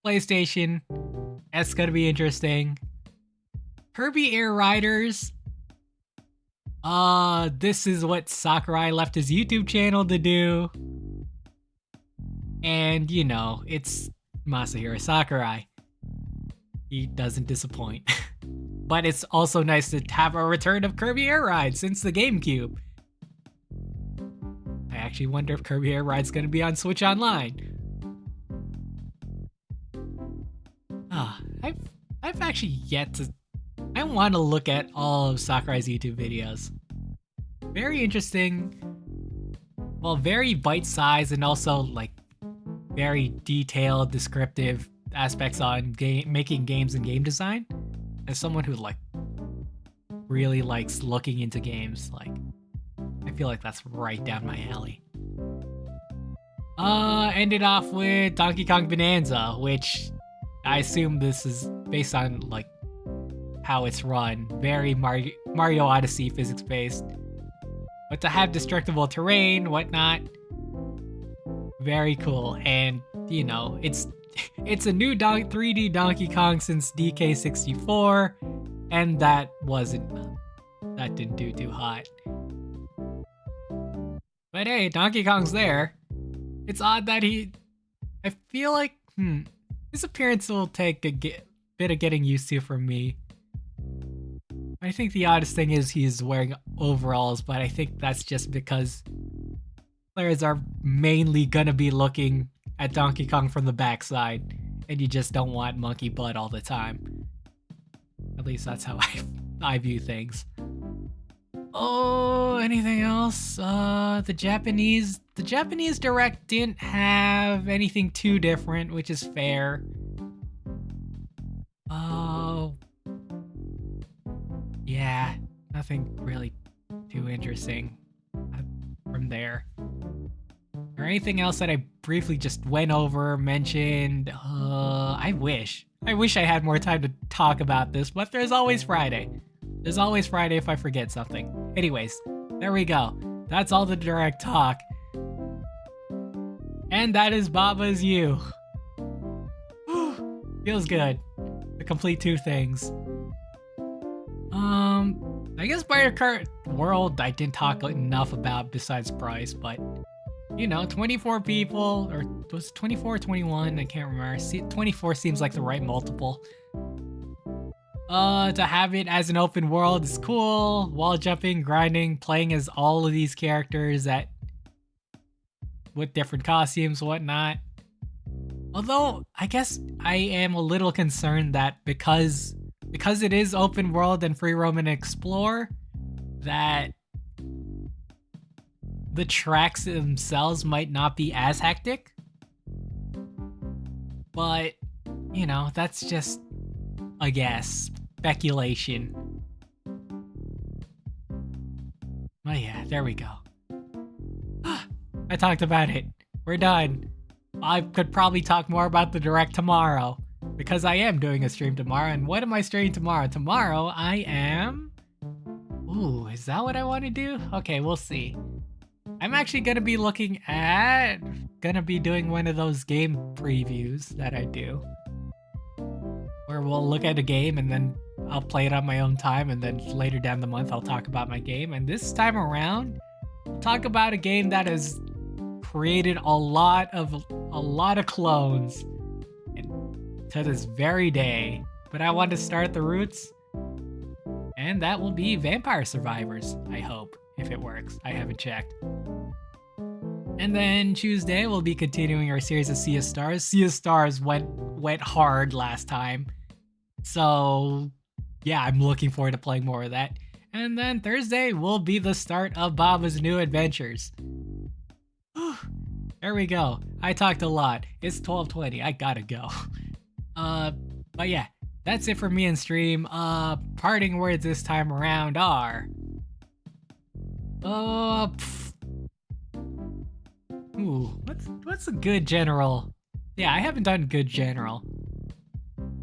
PlayStation, that's gonna be interesting. Kirby Air Riders. This is what Sakurai left his YouTube channel to do. And, you know, it's Masahiro Sakurai. He doesn't disappoint. But it's also nice to have a return of Kirby Air Ride since the GameCube. I actually wonder if Kirby Air Ride's gonna be on Switch Online. I've actually yet to... I want to look at all of Sakurai's YouTube videos. Very interesting. Well, very bite-sized and also, like, very detailed, descriptive aspects on making games and game design. As someone who, like, really likes looking into games, like, I feel like that's right down my alley. Ended off with Donkey Kong Bonanza, which I assume this is based on, like, how it's run. Very Mario Odyssey physics-based. But to have destructible terrain, whatnot, very cool. And, you know, it's a new 3D Donkey Kong since DK64, and that didn't do too hot. But hey, Donkey Kong's there. It's odd that I feel like, his appearance will take a bit of getting used to from me. I think the oddest thing is he's wearing overalls, but I think that's just because players are mainly gonna be looking at Donkey Kong from the backside, and you just don't want monkey butt all the time. At least that's how I view things. Oh, anything else? The Japanese Direct didn't have anything too different, which is fair. Oh, yeah, nothing really too interesting from there. Or anything else that I briefly just went over, mentioned. I wish I had more time to talk about this, but there's always Friday. There's always Friday if I forget something. Anyways, there we go. That's all the Direct talk. And that is Baba's You. Feels good to complete two things. I guess Mario Kart World I didn't talk enough about besides price, but you know, 24 people, or was it 24 or 21? I can't remember. 24 seems like the right multiple. To have it as an open world is cool. Wall jumping, grinding, playing as all of these characters with different costumes, whatnot. Although, I guess I am a little concerned that because it is open world and free roam and explore, that the tracks themselves might not be as hectic. But, you know, that's just, I guess, speculation. Oh yeah, there we go. I talked about it. We're done. I could probably talk more about the Direct tomorrow, because I am doing a stream tomorrow. And what am I streaming tomorrow? Tomorrow I am... Ooh, is that what I want to do? Okay, we'll see. I'm actually going to be looking at gonna be doing one of those game previews that I do, where we'll look at a game and then I'll play it on my own time, and then later down the month I'll talk about my game. And this time around, I'll talk about a game that has created a lot of clones to this very day. But I want to start at the roots, and that will be Vampire Survivors, I hope, if it works. I haven't checked. And then Tuesday, we'll be continuing our series of Sea of Stars. Sea of Stars went hard last time. So, yeah, I'm looking forward to playing more of that. And then Thursday will be the start of Baba's new adventures. There we go. I talked a lot. It's 12:20. I gotta go. But yeah, that's it for me in stream. Parting words this time around are... Ooh, what's a good general? Yeah, I haven't done good general.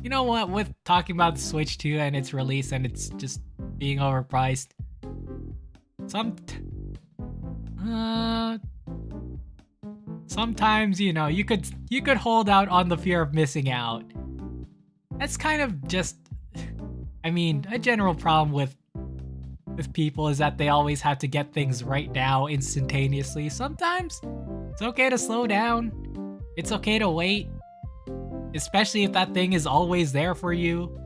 You know what, with talking about the Switch 2 and its release and it's just being overpriced. Sometimes, you know, you could hold out on the fear of missing out. That's kind of just, I mean, a general problem with people is that they always have to get things right now, instantaneously. Sometimes it's okay to slow down. It's okay to wait, especially if that thing is always there for you.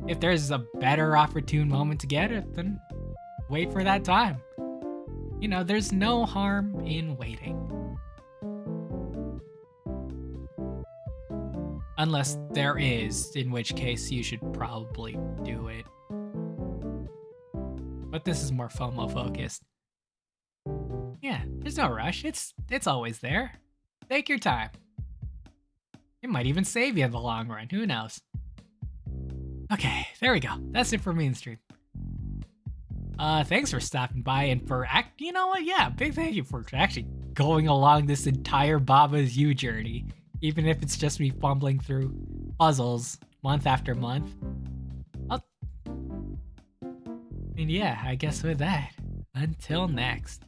If there's a better opportune moment to get it, then wait for that time. You know, there's no harm in waiting. Unless there is, in which case you should probably do it. But this is more FOMO focused. Yeah, there's no rush. It's always there. Take your time. It might even save you in the long run. Who knows? Okay, there we go. That's it for me in stream. Thanks for stopping by and for you know what? Yeah, big thank you for actually going along this entire Baba's You journey, even if it's just me fumbling through puzzles month after month. And yeah, I guess with that, until next.